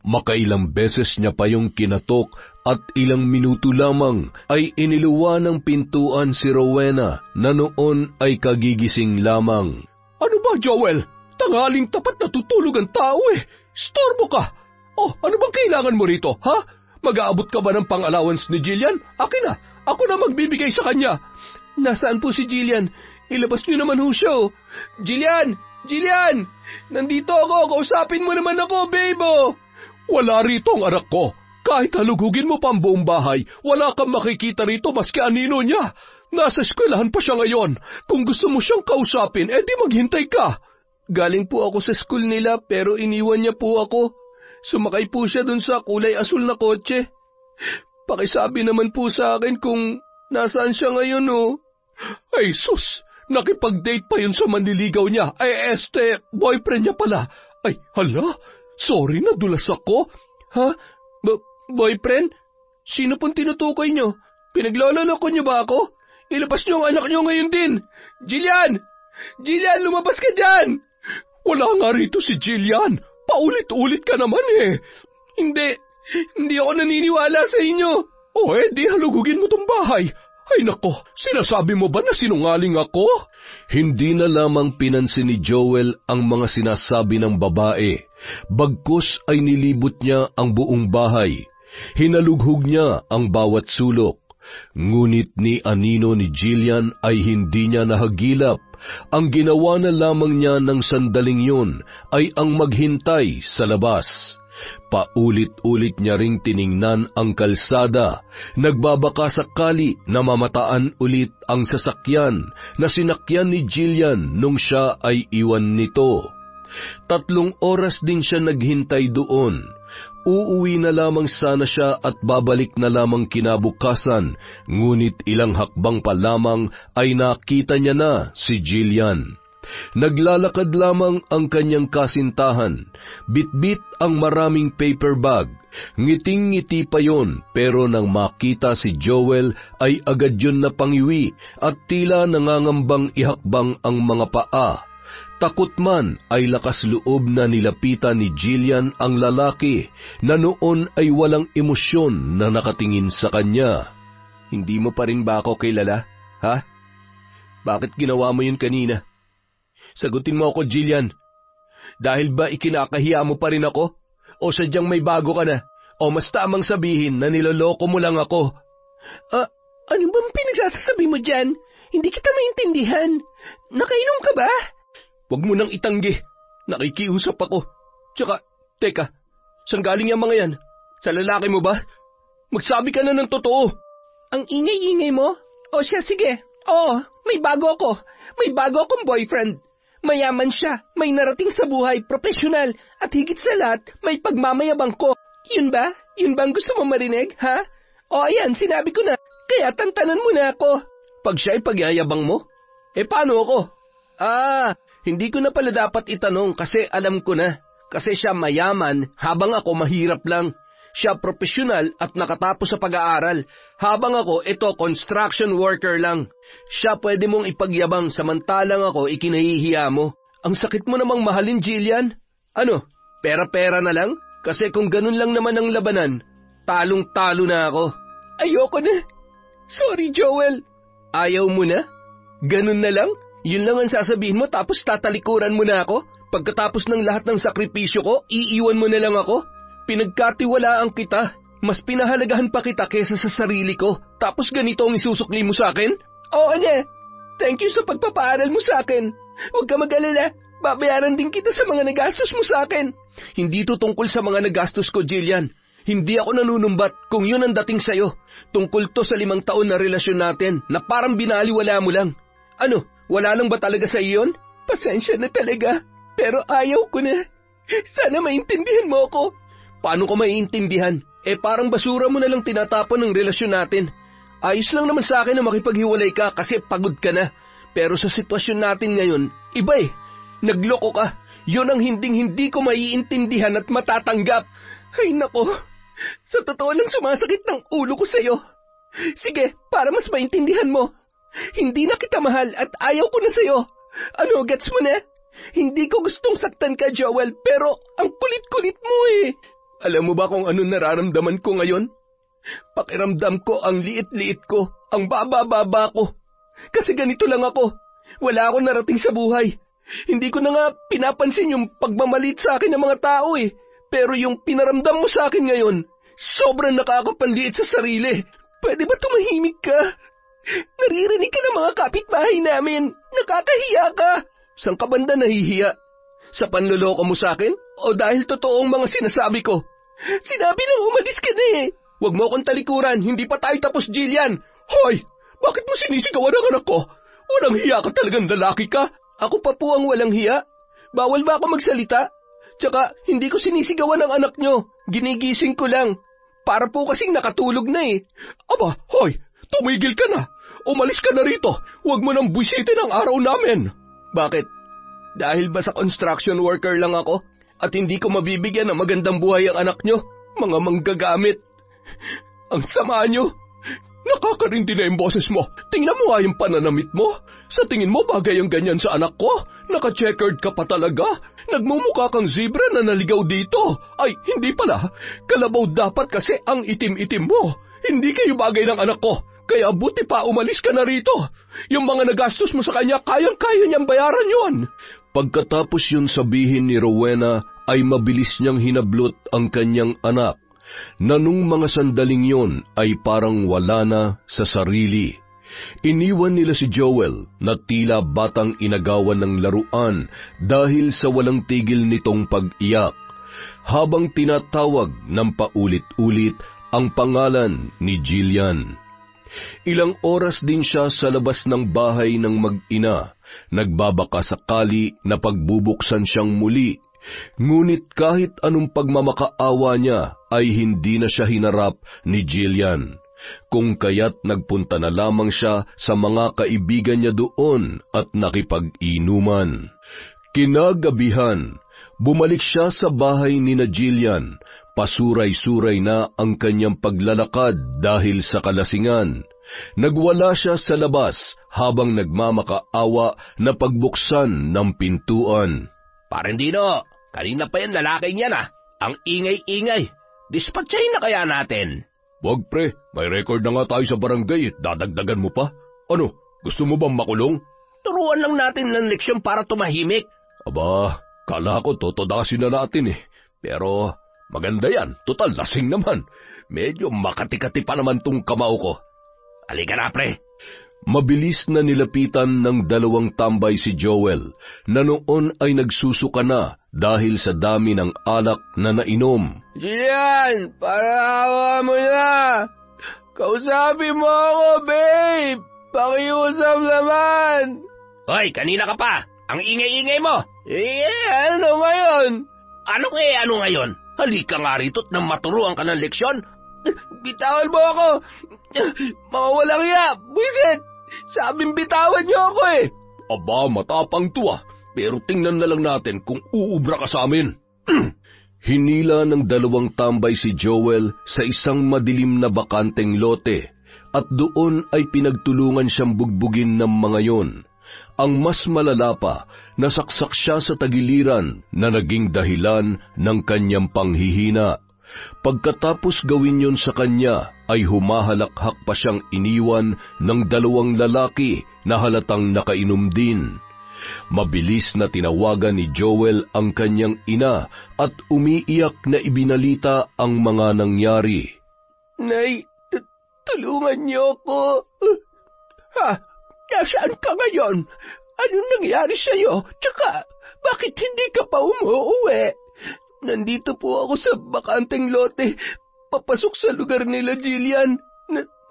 Makailang beses niya pa yung kinatok at ilang minuto lamang ay iniluwa ng pintuan si Rowena na noon ay kagigising lamang. Ano ba, Joel? Tanghaling tapat na tutulog ang tao Storbo ka! Ano bang kailangan mo rito, ha? Mag-aabot ka ba ng pang-allowance ni Jillian? Akin na! Ako na magbibigay sa kanya! Nasaan po si Jillian? Ilabas niyo naman siya, Jillian! Jillian! Nandito ako! Kausapin mo naman ako, babe, Wala rito ang anak ko. Kahit halugugin mo pa ang buong bahay, wala kang makikita rito maski anino niya. Nasa eskwelahan pa siya ngayon. Kung gusto mo siyang kausapin, di maghintay ka. Galing po ako sa school nila pero iniwan niya po ako. Sumakay po siya dun sa kulay asul na kotse. Pakisabi naman po sa akin kung nasaan siya ngayon, Ay sus, nakipag-date pa yun sa manliligaw niya. Boyfriend niya pala. Ay, hala, sorry na dulas ako. Ha? Boyfriend? Sino pong tinutukoy niyo? Pinaglololoko niyo ba ako? Ilabas niyo ang anak niyo ngayon din. Jillian! Jillian, lumabas ka dyan! Wala nga rito si Jillian. Paulit-ulit ka naman Hindi ako naniniwala sa inyo. Di halugugin mo tong bahay. Ay nako, sinasabi mo ba na sinungaling ako? Hindi na lamang pinansin ni Joel ang mga sinasabi ng babae. Bagkus ay nilibot niya ang buong bahay. Hinalughog niya ang bawat sulok. Ngunit ni anino ni Jillian ay hindi niya nahagilap. Ang ginawa na lamang niya ng sandaling yun ay ang maghintay sa labas. Paulit-ulit niya ring tiningnan ang kalsada, nagbabaka sakali na mamataan ulit ang sasakyan na sinakyan ni Jillian nung siya ay iwan nito. 3 oras din siya naghintay doon. Uuwi na lamang sana siya at babalik na lamang kinabukasan, ngunit ilang hakbang pa lamang ay nakita niya na si Jillian. Naglalakad lamang ang kanyang kasintahan, bitbit ang maraming paper bag. Ngiting-ngiti pa yon, pero nang makita si Joel ay agad yun napangiwi at tila nangangambang ihakbang ang mga paa. Takot man ay lakas loob na nilapitan ni Jillian ang lalaki na noon ay walang emosyon na nakatingin sa kanya. Hindi mo pa rin ba ako kilala, ha? Bakit ginawa mo yun kanina? Sagutin mo ako, Jillian. Dahil ba ikinakahiya mo pa rin ako? O sadyang may bago ka na? O mas tamang sabihin na niloloko mo lang ako? Ano bang pinagsasabi mo dyan? Hindi kita maintindihan. Nakainom ka ba? Huwag mo nang itanggi. Nakikiusap ako. Tsaka, teka, saan galing yung mga yan? Sa lalaki mo ba? Magsabi ka na ng totoo. Ang ingay-ingay mo? O siya, sige. Oo, may bago ako. May bago akong boyfriend. Mayaman siya, may narating sa buhay, profesional, at higit sa lahat, may pagmamayabang ko. Yun ba? Yun ba ang gusto mo marinig, ha? O ayan, sinabi ko na. Kaya tantanan mo na ako. Pag siya ay pagyayabang mo? Paano ako? Hindi ko na pala dapat itanong kasi alam ko na. Kasi siya mayaman habang ako mahirap lang. Siya profesional at nakatapos sa pag-aaral. Habang ako, construction worker lang. Siya pwede mong ipagyabang samantalang ako ikinahihiya mo. Ang sakit mo namang mahalin, Jillian. Ano, pera-pera na lang? Kasi kung ganun lang naman ang labanan, talong-talo na ako. Ayoko na. Sorry, Joel. Ayaw mo na? Ganun na lang? Yun lang ang sasabihin mo tapos tatalikuran mo na ako? Pagkatapos ng lahat ng sakripisyo ko, iiwan mo na lang ako? Pinagkatiwalaan kita. Mas pinahalagahan pa kita kesa sa sarili ko. Tapos ganito ang isusukli mo sa akin? Oo na. Thank you sa pagpapaaral mo sa akin. Huwag ka mag-alala. Babayaran din kita sa mga nagastos mo sa akin. Hindi to tungkol sa mga nagastos ko, Jillian. Hindi ako nanunumbat kung yun ang dating sayo. Tungkol to sa 5 taon na relasyon natin na parang binaliwala mo lang. Ano, wala lang ba talaga sa iyon? Pasensya na talaga, pero ayaw ko na. Sana maintindihan mo ako. Paano ko maiintindihan? Parang basura mo na lang tinatapon ng relasyon natin. Ayos lang naman sa akin na makipaghiwalay ka kasi pagod ka na. Pero sa sitwasyon natin ngayon, iba Nagloko ka. Yun ang hinding-hindi ko maiintindihan at matatanggap. Ay nako, sa totoo lang sumasakit ng ulo ko sa'yo. Sige, para mas maintindihan mo. Hindi na kita mahal at ayaw ko na sa'yo. Ano, gets mo na? Hindi ko gustong saktan ka, Joel, pero ang kulit-kulit mo Alam mo ba kung ano nararamdaman ko ngayon? Pakiramdam ko ang liit-liit ko, ang baba-baba ko. Kasi ganito lang ako. Wala akong narating sa buhay. Hindi ko na nga pinapansin yung pagmamalit sa akin ng mga tao Pero yung pinaramdam mo sa akin ngayon, sobrang nakakapanliit sa sarili. Pwede ba tumahimik ka? Naririnig ka ng mga kapitbahay namin. Nakakahiya ka. Saan ka banda nahihiya? Sa panloloko mo sa akin? O dahil totoong mga sinasabi ko? Sinabi nang umalis ka na Huwag mo akong talikuran. Hindi pa tayo tapos, Jillian. Hoy! Bakit mo sinisigawan ang anak ko? Walang hiya ka talagang lalaki ka. Ako pa po ang walang hiya. Bawal ba ako magsalita? Tsaka, hindi ko sinisigawan ang anak nyo. Ginigising ko lang. Para po kasing nakatulog na Aba, hoy! Tumigil ka na! Umalis ka na rito! Huwag mo nang buwisitin ang araw namin! Bakit? Dahil ba sa construction worker lang ako? At hindi ko mabibigyan ng magandang buhay ang anak nyo? Mga manggagamit! Ang sama nyo! Nakakarindi na yung boses mo. Tingnan mo nga yung pananamit mo. Sa tingin mo bagay ang ganyan sa anak ko? Naka-checkered ka pa talaga? Nagmumukha kang zebra na naligaw dito. Ay, hindi pala. Kalabaw dapat kasi ang itim-itim mo. Hindi kayo bagay ng anak ko. Kaya buti pa umalis ka na rito. Yung mga nagastos mo sa kanya, kayang-kaya niyang bayaran yon. Pagkatapos yun sabihin ni Rowena, ay mabilis niyang hinablot ang kanyang anak, na nung mga sandaling yon ay parang wala na sa sarili. Iniwan nila si Joel na tila batang inagawan ng laruan dahil sa walang tigil nitong pag-iyak. habang tinatawag ng paulit-ulit ang pangalan ni Jillian. Ilang oras din siya sa labas ng bahay ng mag-ina, nagbabaka sakali na pagbubuksan siyang muli. Ngunit kahit anong pagmamakaawa niya ay hindi na siya hinarap ni Jillian, kung kaya't nagpunta na lamang siya sa mga kaibigan niya doon at nakipag-inuman. Kinagabihan, bumalik siya sa bahay ni na Jillian. Pasuray-suray na ang kanyang paglalakad dahil sa kalasingan. Nagwala siya sa labas habang nagmamakaawa na pagbuksan ng pintuan. Parendino, kanina pa yan lalaking yan Ang ingay-ingay. Dispatchahin na kaya natin? Wag pre, may record na nga tayo sa barangay. Dadagdagan mo pa? Ano, gusto mo bang makulong? Turuan lang natin ng leksyon para tumahimik. Aba, kala ko totodasin na natin Pero maganda yan, total lasing naman. Medyo makati-kati pa naman tong kamao ko. Halika na, pre. Mabilis na nilapitan ng dalawang tambay si Joel, na noon ay nagsusuka na dahil sa dami ng alak na nainom. Jillian, parawa mo na. Kausapin mo ako, babe. Pakiusap naman. Hoy, kanina ka pa. Ang ingay-ingay mo. Ano ngayon? Ano ngayon? Halika nga rito't nang maturuan ka ng leksyon. Bitawan mo ako. Mawawalang ya, bisit. Sabing bitawan niyo ako Aba, matapang to Pero tingnan na lang natin kung uubra ka sa amin. Hinila ng dalawang tambay si Joel sa isang madilim na bakanteng lote at doon ay pinagtulungan siyang bugbugin ng mga yon. Ang mas malala pa, nasaksak siya sa tagiliran na naging dahilan ng kanyang panghihina. Pagkatapos gawin yon sa kanya, ay humahalakhak pa siyang iniwan ng dalawang lalaki na halatang nakainom din. Mabilis na tinawagan ni Joel ang kanyang ina at umiiyak na ibinalita ang mga nangyari. Nay, tulungan niyo ako. Nasaan ka ngayon? Anong nangyari sa'yo? Tsaka, bakit hindi ka pa umuuwi? Nandito po ako sa bakanteng lote, papasok sa lugar nila Jillian.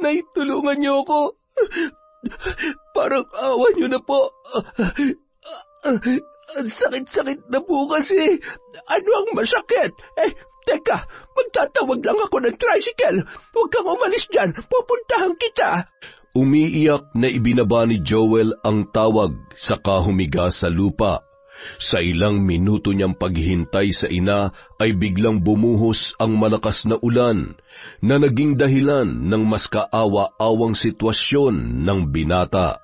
Naitulungan niyo ako. Parang awa niyo na po. Ang sakit-sakit na po kasi. Ano ang masakit? Teka, magtatawag lang ako ng tricycle. Huwag kang umalis dyan, pupuntahan kita. Umiiyak na ibinaba ni Joel ang tawag, saka humiga sa lupa. Sa ilang minuto niyang paghihintay sa ina ay biglang bumuhos ang malakas na ulan na naging dahilan ng mas kaawa-awang sitwasyon ng binata.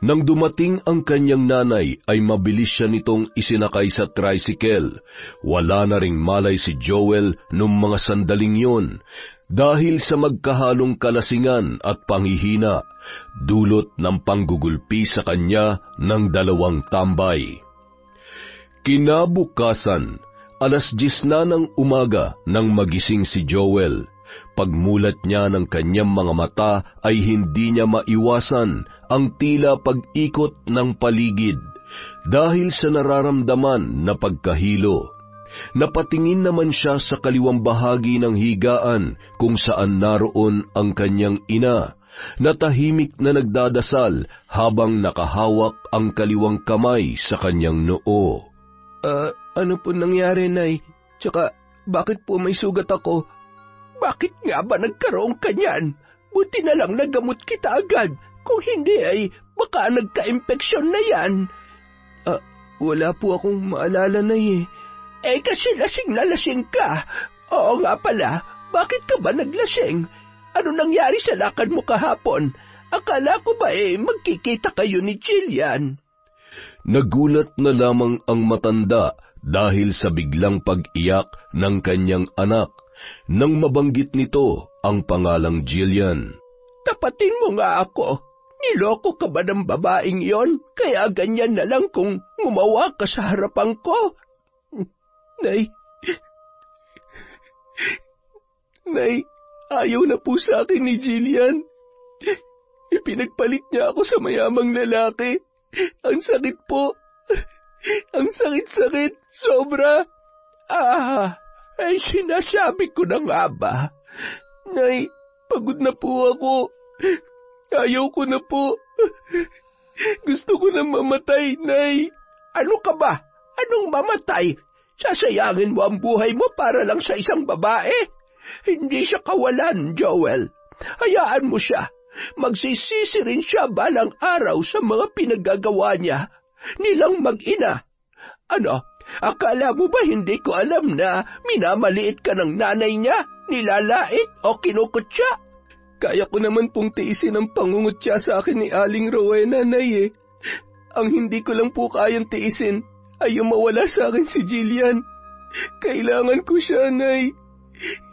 Nang dumating ang kanyang nanay ay mabilis siya nitong isinakay sa tricycle. Wala na ring malay si Joel nung mga sandaling yon dahil sa magkahalong kalasingan at panghihina, dulot ng panggugulpi sa kanya ng dalawang tambay. Kinabukasan, 10:00 na ng umaga nang magising si Joel. Pagmulat niya ng kanyang mga mata ay hindi niya maiwasan ang tila pag-ikot ng paligid dahil sa nararamdaman na pagkahilo. Napatingin naman siya sa kaliwang bahagi ng higaan kung saan naroon ang kanyang ina, na tahimik na nagdadasal habang nakahawak ang kaliwang kamay sa kanyang noo. Ano po nangyari, Nay? Tsaka, bakit po may sugat ako? Bakit nga ba nagkaroon ka niyan? Buti na lang nagamot kita agad. Kung hindi ay, baka nagka-impeksyon na yan. Wala po akong maalala, Nay. Kasi lasing na lasing ka. Oo nga pala, bakit ka ba naglasing? Ano nangyari sa lakad mo kahapon? Akala ko ba magkikita kayo ni Jillian? Nagulat na lamang ang matanda dahil sa biglang pag-iyak ng kanyang anak nang mabanggit nito ang pangalang Jillian. Tapatin mo nga ako. Niloko ka ba ng babaeng yon? Kaya ganyan na lang kung ngumawa ka sa harapan ko. Nay, ayaw na po sa akin ni Jillian. Ipinagpalit niya ako sa mayamang lalaki. Ang sakit po. Ang sakit-sakit. Sobra. Ay sinasabi ko na nga ba? Nay, pagod na po ako. Ayaw ko na po. Gusto ko na mamatay, Nay. Ano ka ba? Anong mamatay? Sasayangin mo ang buhay mo para lang sa isang babae? Hindi siya kawalan, Joel. Hayaan mo siya. Magsisisi rin siya balang araw sa mga pinaggagawa niya. Nilang mag-ina. Ano? Akala mo ba hindi ko alam na minamaliit ka ng nanay niya? Nilalait o kinukutya? Kaya ko naman pong tiisin ang pangungutya sa akin ni Aling Rowena, Nay, eh. Ang hindi ko lang po kayang tiisin ay yung mawala sa akin si Jillian. Kailangan ko siya, Nay.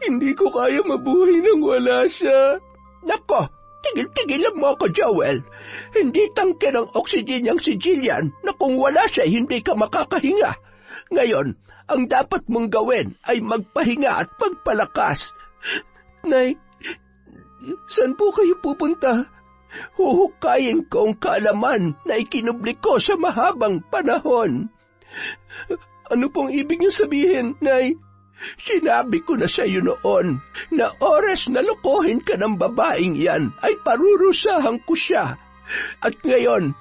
Hindi ko kaya mabuhay nang wala siya. Nako, tigil-tigilan mo ako, Joel. Hindi tangke ng oxygen niyang si Jillian na kung wala siya hindi ka makakahinga. Ngayon, ang dapat mong gawin ay magpahinga at magpalakas. Nay, saan po kayo pupunta? Huhukayin ko ang kaalaman na ikinubli ko sa mahabang panahon. Ano pong ibig niyo sabihin, Nay? Sinabi ko na sa iyo noon na oras na lokohin ka ng babaeng yan ay parurusahan ko siya. At ngayon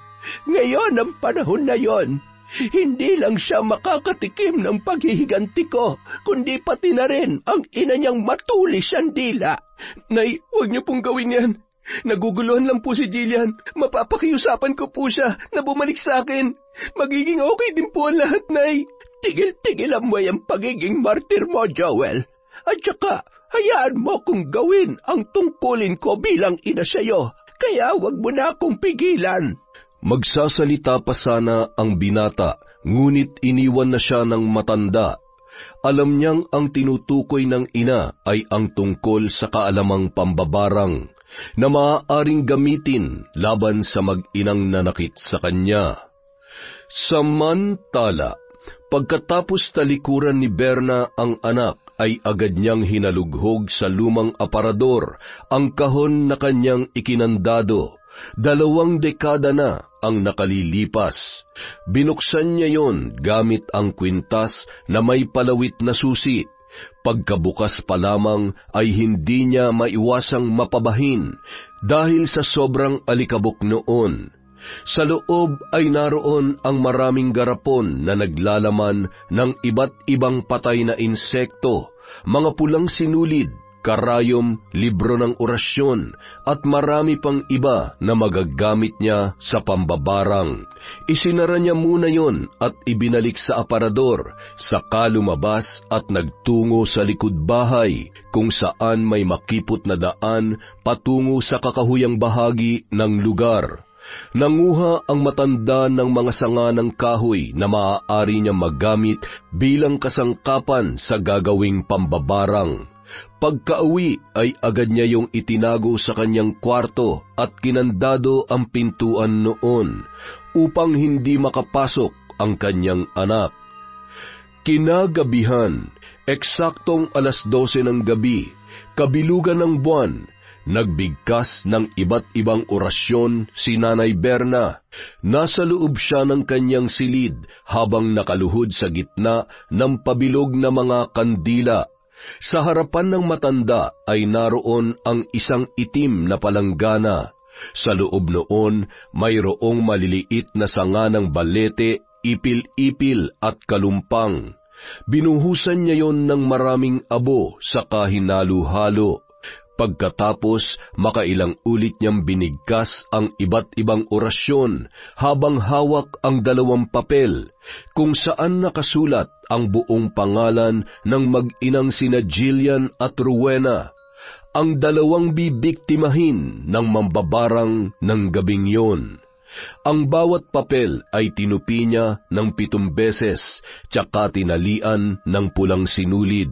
ang panahon na yon, hindi lang siya makakatikim ng paghihiganti ko, kundi pati na rin ang ina niyang matulis ang dila. Nay, huwag niyo pong gawin yan. Naguguluhan lang po si Jillian. Mapapakiusapan ko po siya na bumalik sa akin. Magiging okay din po ang lahat, Nay. Tigil-tigilan mo yung pagiging martir mo, Joel. At saka, hayaan mo kung gawin ang tungkulin ko bilang ina sa'yo. Kaya wag mo na akong pigilan. Magsasalita pa sana ang binata, ngunit iniwan na siya ng matanda. Alam niyang ang tinutukoy ng ina ay ang tungkol sa kaalamang pambabarang na maaaring gamitin laban sa mag-inang nanakit sa kanya. Samantala, pagkatapos talikuran ni Berna ang anak, ay agad niyang hinalughog sa lumang aparador ang kahon na kanyang ikinandado. 2 dekada na ang nakalilipas. Binuksan niya yon gamit ang kwintas na may palawit na susi. Pagkabukas pa lamang ay hindi niya maiwasang mapabahin dahil sa sobrang alikabok noon. Sa loob ay naroon ang maraming garapon na naglalaman ng iba't ibang patay na insekto, mga pulang sinulid, karayom, libro ng orasyon, at marami pang iba na magagamit niya sa pambabarang. Isinara niya muna yon at ibinalik sa aparador, saka lumabas at nagtungo sa likod bahay, kung saan may makipot na daan patungo sa kakahuyang bahagi ng lugar. Nanguha ang matanda ng mga sanga ng kahoy na maaari niya magamit bilang kasangkapan sa gagawing pambabarang. Pagkauwi ay agad niya yung itinago sa kanyang kwarto at kinandado ang pintuan noon upang hindi makapasok ang kanyang anak. Kinagabihan, eksaktong 12:00 ng gabi, kabilugan ng buwan, nagbigkas ng iba't ibang orasyon si Nanay Berna. Nasa loob siya ng kanyang silid habang nakaluhod sa gitna ng pabilog na mga kandila. Sa harapan ng matanda ay naroon ang isang itim na palanggana. Sa loob noon, mayroong maliliit na sanga ng balete, ipil-ipil at kalumpang. Binuhusan niya yon ng maraming abo sa kahinalo-halo. Pagkatapos, makailang ulit niyang binigkas ang iba't ibang orasyon habang hawak ang 2 papel kung saan nakasulat ang buong pangalan ng mag-inang sina Jillian at Rowena, ang 2 bibiktimahin ng mambabarang ng gabing yon. Ang bawat papel ay tinupi niya ng 7 beses, tsaka tinalian ng pulang sinulid.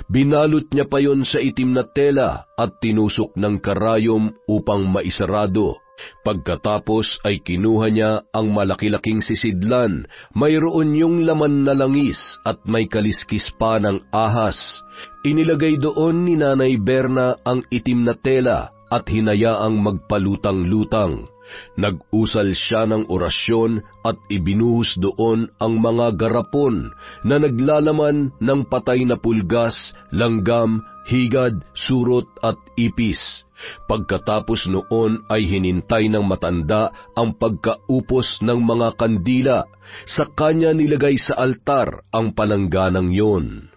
Binalot niya pa yon sa itim na tela at tinusok ng karayom upang maisarado. Pagkatapos ay kinuha niya ang malaki-laking sisidlan, mayroon yung laman na langis at may kaliskis pa ng ahas. Inilagay doon ni Nanay Berna ang itim na tela at hinayaang magpalutang-lutang. Nag-usal siya ng orasyon at ibinuhos doon ang mga garapon na naglalaman ng patay na pulgas, langgam, higad, surot at ipis. Pagkatapos noon ay hinintay ng matanda ang pagkaupos ng mga kandila. Sa kanya nilagay sa altar ang palangganang yon.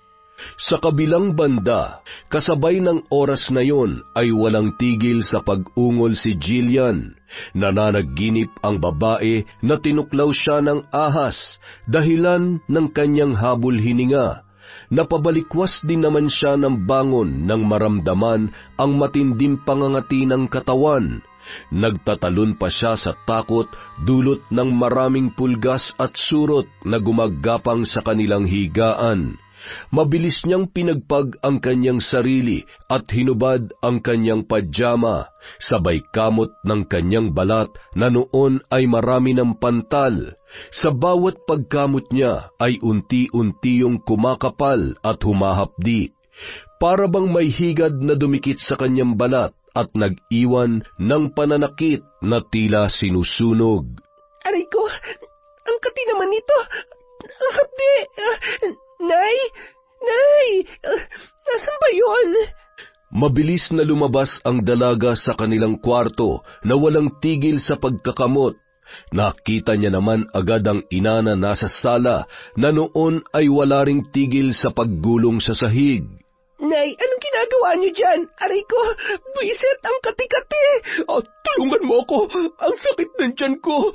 Sa kabilang banda, kasabay ng oras na yon ay walang tigil sa pag-ungol si Jillian. Nananaginip ang babae na tinuklaw siya ng ahas, dahilan ng kanyang habol hininga. Napabalikwas din naman siya ng bangon nang maramdaman ang matinding pangangati ng katawan. Nagtatalon pa siya sa takot dulot ng maraming pulgas at surot na gumagapang sa kanilang higaan. Mabilis niyang pinagpag ang kanyang sarili at hinubad ang kanyang pajama, sabay kamot ng kanyang balat na noon ay marami ng pantal. Sa bawat pagkamot niya ay unti-unti yung kumakapal at humahapdi. Para bang may higad na dumikit sa kanyang balat at nag-iwan ng pananakit na tila sinusunog. Aray ko, ang kati naman nito. Ang hapdi. Nay! Nasaan ba yun? Mabilis na lumabas ang dalaga sa kanilang kwarto na walang tigil sa pagkakamot. Nakita niya naman agad ang ina na nasa sala na noon ay wala ring tigil sa paggulong sa sahig. Nay, anong ginagawa niyo dyan? Aray ko, buisit ang kati-kati. Tulungan mo ako. Ang sakit ng tiyan ko.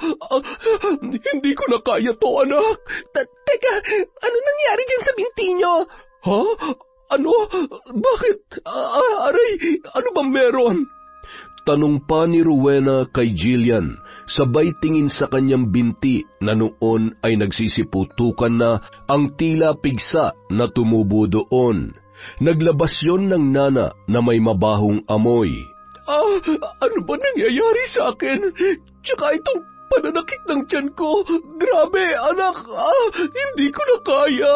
Hindi ko na kaya to, anak. Teka, ano nangyari dyan sa binti niyo? Ha? Ano? Bakit? Aray, ano bang meron? Tanong pa ni Rowena kay Jillian, sabay tingin sa kanyang binti na noon ay nagsisiputukan na ang tila pigsa na tumubo doon. Naglabas yon ng nana na may mabahong amoy. Ano ba nangyayari sa akin? Tsaka itong pananakit ng tiyan ko. Grabe, anak. Hindi ko na kaya.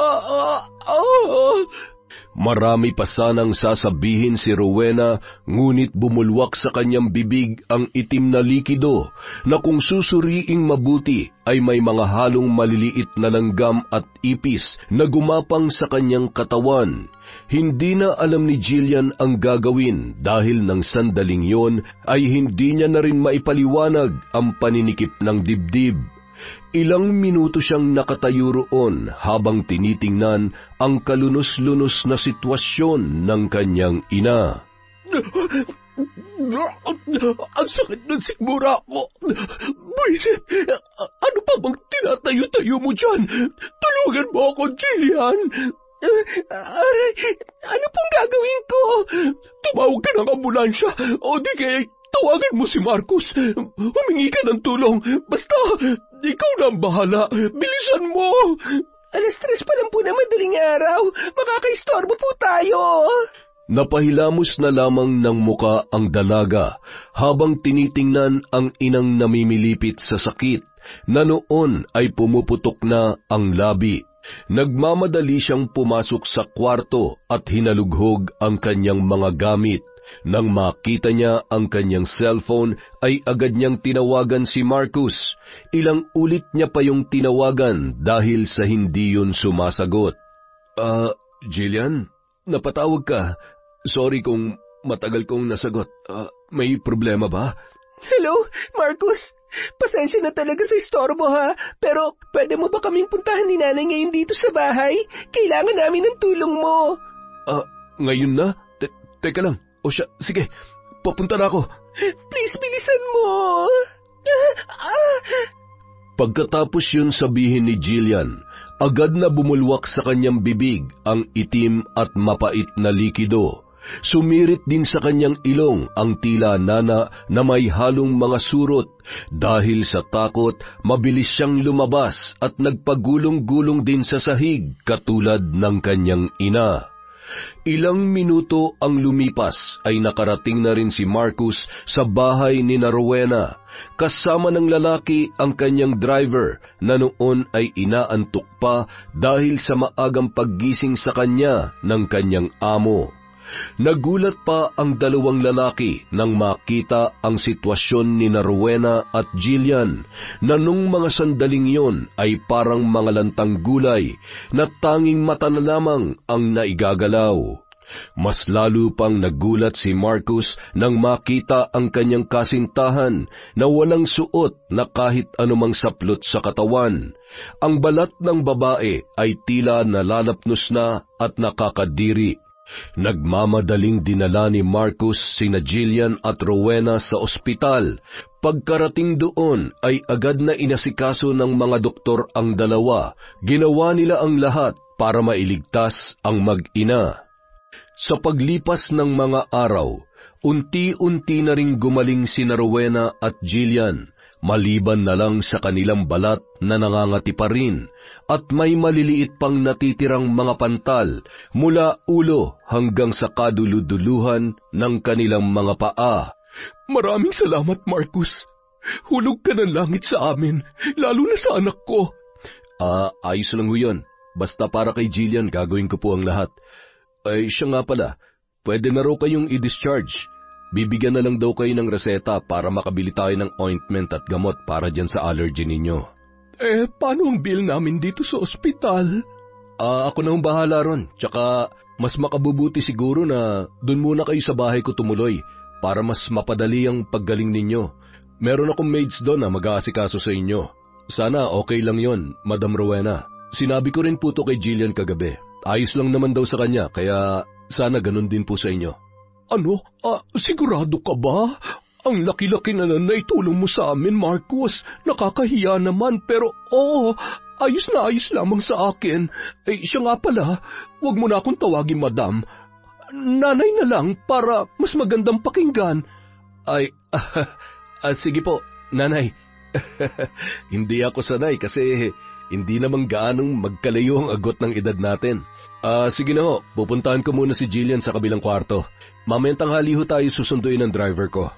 Marami pa sanang sasabihin si Rowena, ngunit bumulwak sa kanyang bibig ang itim na likido na kung susuriing mabuti ay may mga halong maliliit na langgam at ipis na gumapang sa kanyang katawan. Hindi na alam ni Jillian ang gagawin dahil ng sandaling yon ay hindi niya na rin maipaliwanag ang paninikip ng dibdib. Ilang minuto siyang nakatayo roon habang tinitingnan ang kalunos-lunos na sitwasyon ng kanyang ina. Ang sakit ng sikmura ko. Buisit, ano pa bang tinatayo-tayo mo dyan? Tulungan mo ako, Jillian. Aray, ano pong gagawin ko? Tumawag ka ng ambulansya o di kaya tawagan mo si Marcus. Humingi ka ng tulong. Basta, ikaw na ang bahala. Bilisan mo. 3:00 pa lang po na madaling araw. Makakaistorbo po tayo. Napahilamos na lamang ng muka ang dalaga habang tinitingnan ang inang namimilipit sa sakit na noon ay pumuputok na ang labi. Nagmamadali siyang pumasok sa kwarto at hinalughog ang kanyang mga gamit. Nang makita niya ang kanyang cellphone, ay agad niyang tinawagan si Marcus. Ilang ulit niya pa yung tinawagan dahil sa hindi yun sumasagot. Jillian, napatawag ka. Sorry kung matagal kong nasagot. May problema ba? Hello, Marcus. Pasensya na talaga sa istorbo ha, pero pwede mo ba kaming puntahan ni nanay ngayon dito sa bahay? Kailangan namin ng tulong mo. Ngayon na? Teka lang. O siya, sige, papunta na ako. Please, bilisan mo. Pagkatapos yun sabihin ni Jillian, agad na bumulwak sa kanyang bibig ang itim at mapait na likido. Sumirit din sa kanyang ilong ang tila nana na may halong mga surot. Dahil sa takot, mabilis siyang lumabas at nagpagulong-gulong din sa sahig katulad ng kanyang ina. Ilang minuto ang lumipas ay nakarating na rin si Marcus sa bahay ni Rowena. Kasama ng lalaki ang kanyang driver na noon ay inaantok pa dahil sa maagang paggising sa kanya ng kanyang amo. Nagulat pa ang dalawang lalaki nang makita ang sitwasyon ni Rowena at Jillian na nung mga sandaling yon ay parang mga lantang gulay na tanging mata na lamang ang naigagalaw. Mas lalo pang nagulat si Marcus nang makita ang kanyang kasintahan na walang suot na kahit anumang saplot sa katawan. Ang balat ng babae ay tila nalalapnos na at nakakadiri. Nagmamadaling dinala ni Marcus sina Jillian at Rowena sa ospital. Pagkarating doon ay agad na inasikaso ng mga doktor ang dalawa. Ginawa nila ang lahat para mailigtas ang mag-ina. Sa paglipas ng mga araw, unti-unti na ring gumaling sina Rowena at Jillian, maliban na lang sa kanilang balat na nangangati pa rin, at may maliliit pang natitirang mga pantal mula ulo hanggang sa kaduluduluhan ng kanilang mga paa. Maraming salamat, Marcus. Hulog ka ng langit sa amin, lalo na sa anak ko. Ayos lang ho yun. Basta para kay Jillian, gagawin ko po ang lahat. Ay, siya nga pala, pwede na raw kayong i-discharge. Bibigyan na lang daw kayo ng reseta para makabili tayo ng ointment at gamot para dyan sa allergy ninyo. Paano ang bill namin dito sa ospital? Ako na ang bahala ron. Tsaka, mas makabubuti siguro na dun muna kayo sa bahay ko tumuloy para mas mapadali ang paggaling ninyo. Meron akong maids doon na mag-aasikaso sa inyo. Sana okay lang yon, Madam Rowena. Sinabi ko rin po to kay Jillian kagabi. Ayos lang naman daw sa kanya, kaya sana ganun din po sa inyo. Ano? Sigurado ka ba? Ang laki-laki na naitulong mo sa amin, Marcus. Nakakahiya naman, pero ayos na ayos lamang sa akin. Siya nga pala, huwag mo na akong tawagin, Madam. Nanay na lang para mas magandang pakinggan. Sige po, Nanay. Hindi ako sanay kasi hindi naman gaanong magkalayo ang agot ng edad natin. Sige na ho, pupuntahan ko muna si Jillian sa kabilang kwarto. Mamayang tanghali ho tayo susunduin ng driver ko.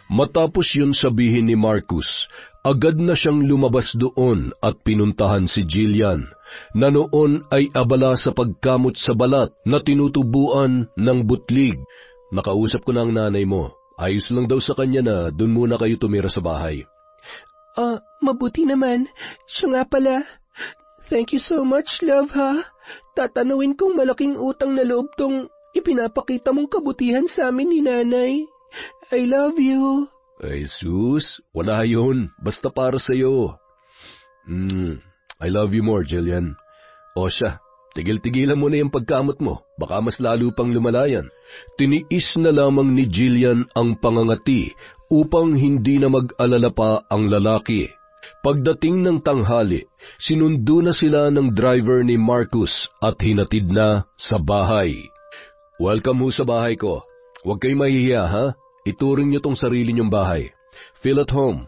Matapos yun sabihin ni Marcus, agad na siyang lumabas doon at pinuntahan si Jillian, na noon ay abala sa pagkamot sa balat na tinutubuan ng butlig. Nakausap ko na ang nanay mo. Ayos lang daw sa kanya na doon muna kayo tumira sa bahay. Mabuti naman. Siya nga pala. Thank you so much, love, ha? Tatanawin kong malaking utang na loob tong ipinapakita mong kabutihan sa amin ni Nanay. I love you. Ay, sus, wala yun. Basta para sa'yo. I love you more, Jillian. O siya, tigil-tigilan mo na yung pagkamot mo. Baka mas lalo pang lumalayan. Tiniis na lamang ni Jillian ang pangangati upang hindi na mag-alala pa ang lalaki. Pagdating ng tanghali, sinundo na sila ng driver ni Marcus at hinatid na sa bahay. Welcome ho sa bahay ko. Huwag kayo mahihiya, ha? Ituring niyo tong sarili niyong bahay. Feel at home.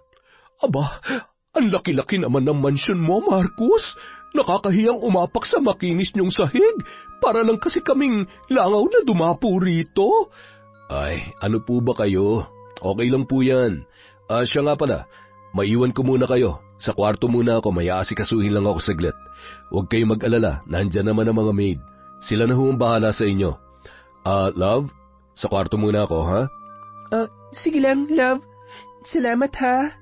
Aba, ang laki-laki naman ng mansyon mo, Marcus. Nakakahiyang umapak sa makinis niyong sahig para lang kasi kaming langaw na dumapo rito. Ay, ano po ba kayo? Okay lang po yan. Siya nga pala, maiwan ko muna kayo. Sa kwarto muna ako, may aasikasuhin lang ako saglit. Huwag kayong mag-alala, nandyan naman ang mga maid. Sila na huwag bahala sa inyo. Love, sa kwarto muna ako, ha? Sige lang, love. Salamat, ha?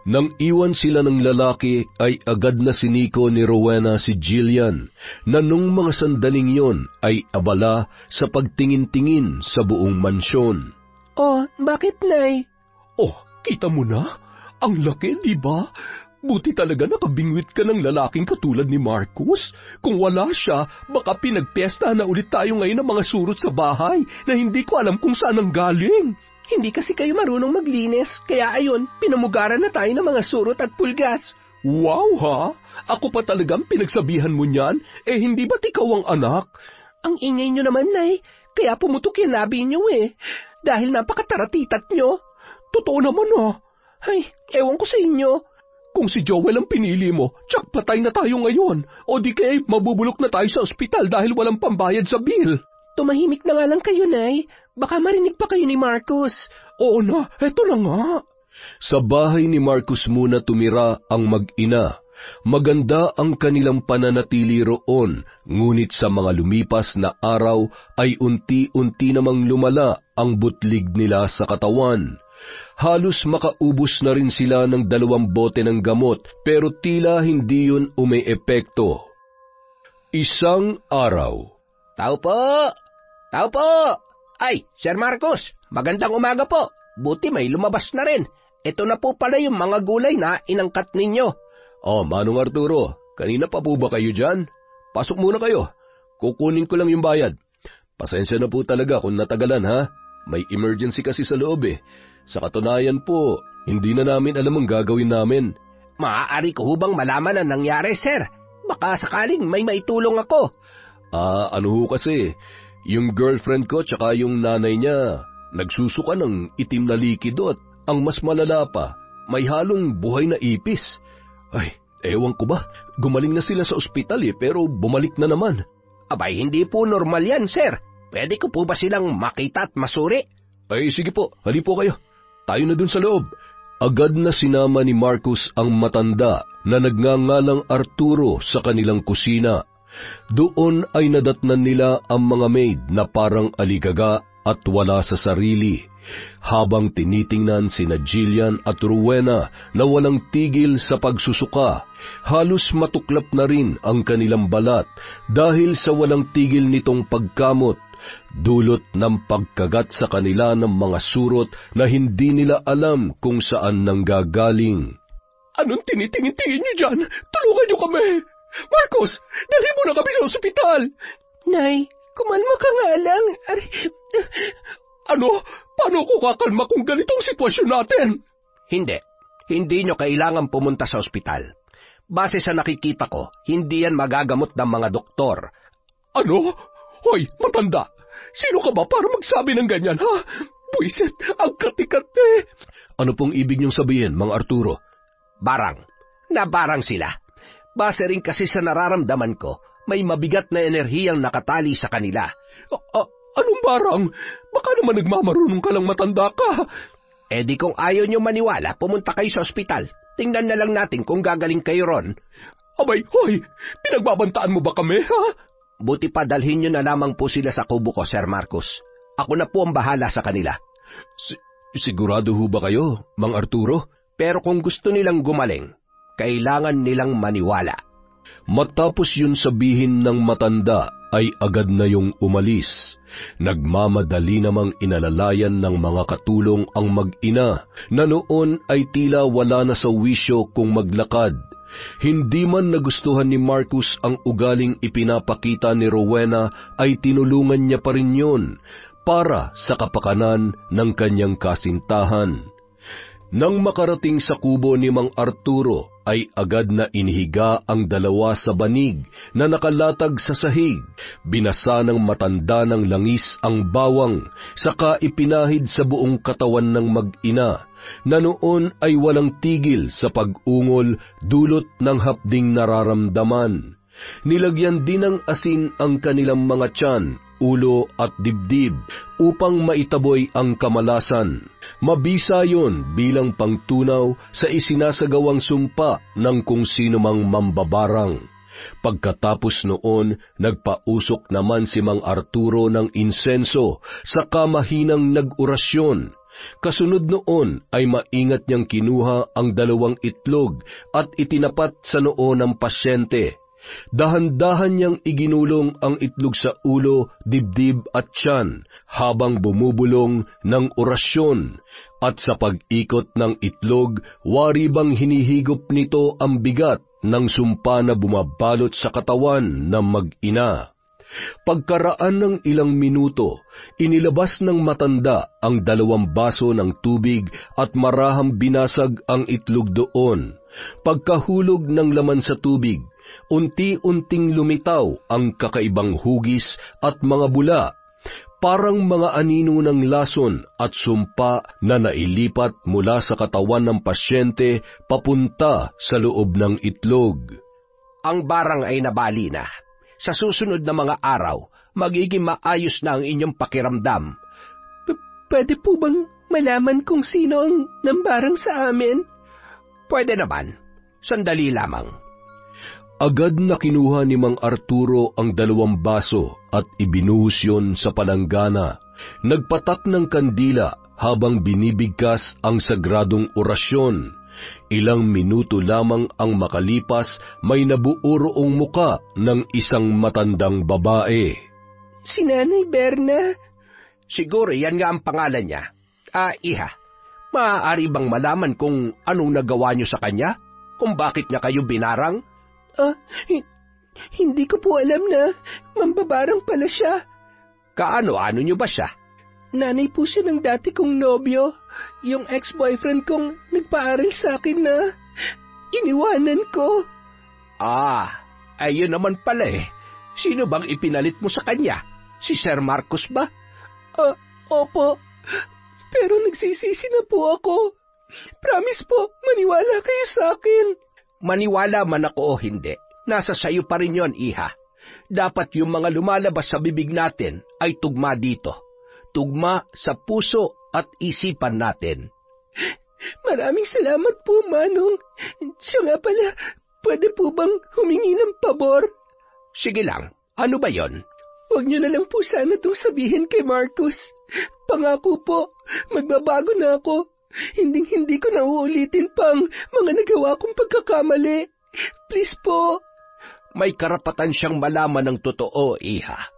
Nang iwan sila ng lalaki, ay agad na siniko ni Rowena si Jillian, na nung mga sandaling yon ay abala sa pagtingin-tingin sa buong mansyon. Bakit, Nay? Kita mo na? Ang laki, di ba? Buti talaga nakabingwit ka ng lalaking katulad ni Marcus. Kung wala siya, baka pinagpesta na ulit tayo ngayon ng mga surot sa bahay na hindi ko alam kung saan ang galing. Hindi kasi kayo marunong maglinis, kaya ayun, pinamugaran na tayo ng mga surot at pulgas. Wow, ha? Ako pa talagang pinagsabihan mo niyan? Hindi ba't ikaw ang anak? Ang ingay nyo naman, Nay. Kaya pumutok yung labi nyo Dahil napakataratitat nyo. Totoo naman, ha? Ay, ewan ko sa inyo. Kung si Joel ang pinili mo, tsak patay na tayo ngayon. O di kaya mabubulok na tayo sa ospital dahil walang pambayad sa bill. Tumahimik na nga lang kayo, Nay. Baka marinig pa kayo ni Marcus. Oo na, eto na nga. Sa bahay ni Marcus muna tumira ang mag-ina. Maganda ang kanilang pananatili roon, ngunit sa mga lumipas na araw ay unti-unti namang lumala ang butlig nila sa katawan. Halos makaubos na rin sila ng 2 bote ng gamot, pero tila hindi yun umeepekto. Isang araw. Tao po! Tao po! Ay, Sir Marcos, magandang umaga po. Buti may lumabas na rin. Ito na po pala yung mga gulay na inangkat ninyo. Oh, Manong Arturo, kanina pa po ba kayo dyan? Pasok muna kayo. Kukunin ko lang yung bayad. Pasensya na po talaga kung natagalan, ha? May emergency kasi sa loob eh. Sa katunayan po, hindi na namin alam ang gagawin namin. Maaari ko hubang malaman ang nangyari, sir? Baka sakaling may maitulong ako. Ano ho kasi, yung girlfriend ko tsaka yung nanay niya, nagsusuka ng itim na likido at ang mas malala pa, may halong buhay na ipis. Ay, ewan ko ba, gumaling na sila sa ospital pero bumalik na naman. Abay, hindi po normal yan, sir. Pwede ko po ba silang makita at masuri? Ay, sige po, hali po kayo. Tayo na dun sa loob. Agad na sinama ni Marcos ang matanda na nagngangalang Arturo sa kanilang kusina. Doon ay nadatnan nila ang mga maid na parang aligaga at wala sa sarili, habang tinitingnan sina Jillian at Rowena na walang tigil sa pagsusuka. Halos matuklap na rin ang kanilang balat dahil sa walang tigil nitong pagkamot, dulot ng pagkagat sa kanila ng mga surot na hindi nila alam kung saan nanggagaling. Anong tinitingin-tingin niyo dyan? Tulungan niyo kami! Marcos, dalhin mo na kami sa ospital! Nay, kumalma ka nga lang. Ano? Paano ko kakalma kung ganitong sitwasyon natin? Hindi nyo kailangan pumunta sa ospital. Base sa nakikita ko, hindi yan magagamot ng mga doktor. Ano? Hoy, matanda! Sino ka ba para magsabi ng ganyan, ha? Buisit, ang katikat eh! Ano pong ibig niyong sabihin, Mang Arturo? Barang. Nabarang sila. Base rin kasi sa nararamdaman ko, may mabigat na enerhiyang nakatali sa kanila. Anong barang? Baka naman nagmamarunong ka lang matanda ka. Eh di kung ayaw nyo maniwala, pumunta kayo sa ospital. Tingnan na lang natin kung gagaling kayo ron. Abay, hoy! Pinagbabantaan mo ba kami, ha? Buti pa dalhin nyo na lamang po sila sa kubo ko, Sir Marcos. Ako na po ang bahala sa kanila. Sigurado ho ba kayo, Mang Arturo? Pero kung gusto nilang gumaling, kailangan nilang maniwala. Matapos yun sabihin ng matanda, ay agad na yung umalis. Nagmamadali namang inalalayan ng mga katulong ang mag-ina, na noon ay tila wala na sa wisyo kung maglakad. Hindi man nagustuhan ni Marcos ang ugaling ipinapakita ni Rowena, ay tinulungan niya pa rin yun, para sa kapakanan ng kanyang kasintahan. Nang makarating sa kubo ni Mang Arturo, ay agad na inihiga ang dalawa sa banig na nakalatag sa sahig. Binasa ng matanda ng langis ang bawang, saka ipinahid sa buong katawan ng mag-ina, na noon ay walang tigil sa pag-ungol dulot ng hapding nararamdaman. Nilagyan din ng asin ang kanilang mga tiyan, ulo at dibdib upang maitaboy ang kamalasan. Mabisa yon bilang pangtunaw sa isinasagawang sumpa ng kung sino mang mambabarang. Pagkatapos noon, nagpausok naman si Mang Arturo ng insenso sa kamahinang nag-orasyon. Kasunod noon ay maingat niyang kinuha ang 2 itlog at itinapat sa noo ng pasyente. Dahan-dahan niyang iginulong ang itlog sa ulo, dibdib at tiyan habang bumubulong ng orasyon, at sa pag-ikot ng itlog, wari bang hinihigop nito ang bigat ng sumpa na bumabalot sa katawan ng mag-ina. Pagkaraan ng ilang minuto, inilabas ng matanda ang 2 baso ng tubig at marahang binasag ang itlog doon. Pagkahulog ng laman sa tubig, unti-unting lumitaw ang kakaibang hugis at mga bula, parang mga anino ng lason at sumpa na nailipat mula sa katawan ng pasyente papunta sa loob ng itlog. Ang barang ay nabali na. Sa susunod na mga araw, magiging maayos na ang inyong pakiramdam. Pwede po bang malaman kung sino ang nambarang sa amin? Pwede naman. Sandali lamang. Agad na kinuha ni Mang Arturo ang 2 baso at ibinuhos yun sa palanggana. Nagpatak ng kandila habang binibigkas ang sagradong orasyon. Ilang minuto lamang ang makalipas, may nabuuroong muka ng isang matandang babae. Si Nanay Berna? Siguro yan nga ang pangalan niya. Iha, maaari bang malaman kung anong nagawa niyo sa kanya? Kung bakit niya kayo binarang? Hindi ko po alam na mambabarang pala siya. Kaano-ano niyo ba siya? Nanay po siya ng dati kong nobyo, yung ex-boyfriend kong nagpaaral sa akin na iniwanan ko. Ayun naman pala eh. Sino bang ipinalit mo sa kanya? Si Sir Marcos ba? Opo. Pero nagsisisi na po ako. Promise po, maniwala kayo sa akin. Maniwala man ako o hindi, nasa sayo pa rin yon, iha. Dapat yung mga lumalabas sa bibig natin ay tugma dito. Tugma sa puso at isipan natin. Maraming salamat po, Manong. Siya nga pala, pwede po bang humingi ng pabor? Sige lang, ano ba yon? Huwag niyo na lang po sana itong sabihin kay Marcos. Pangako po, magbabago na ako. Hindi ko na uulitin pang mga nagawa kong pagkakamali. Please po. May karapatan siyang malaman ng totoo, iha.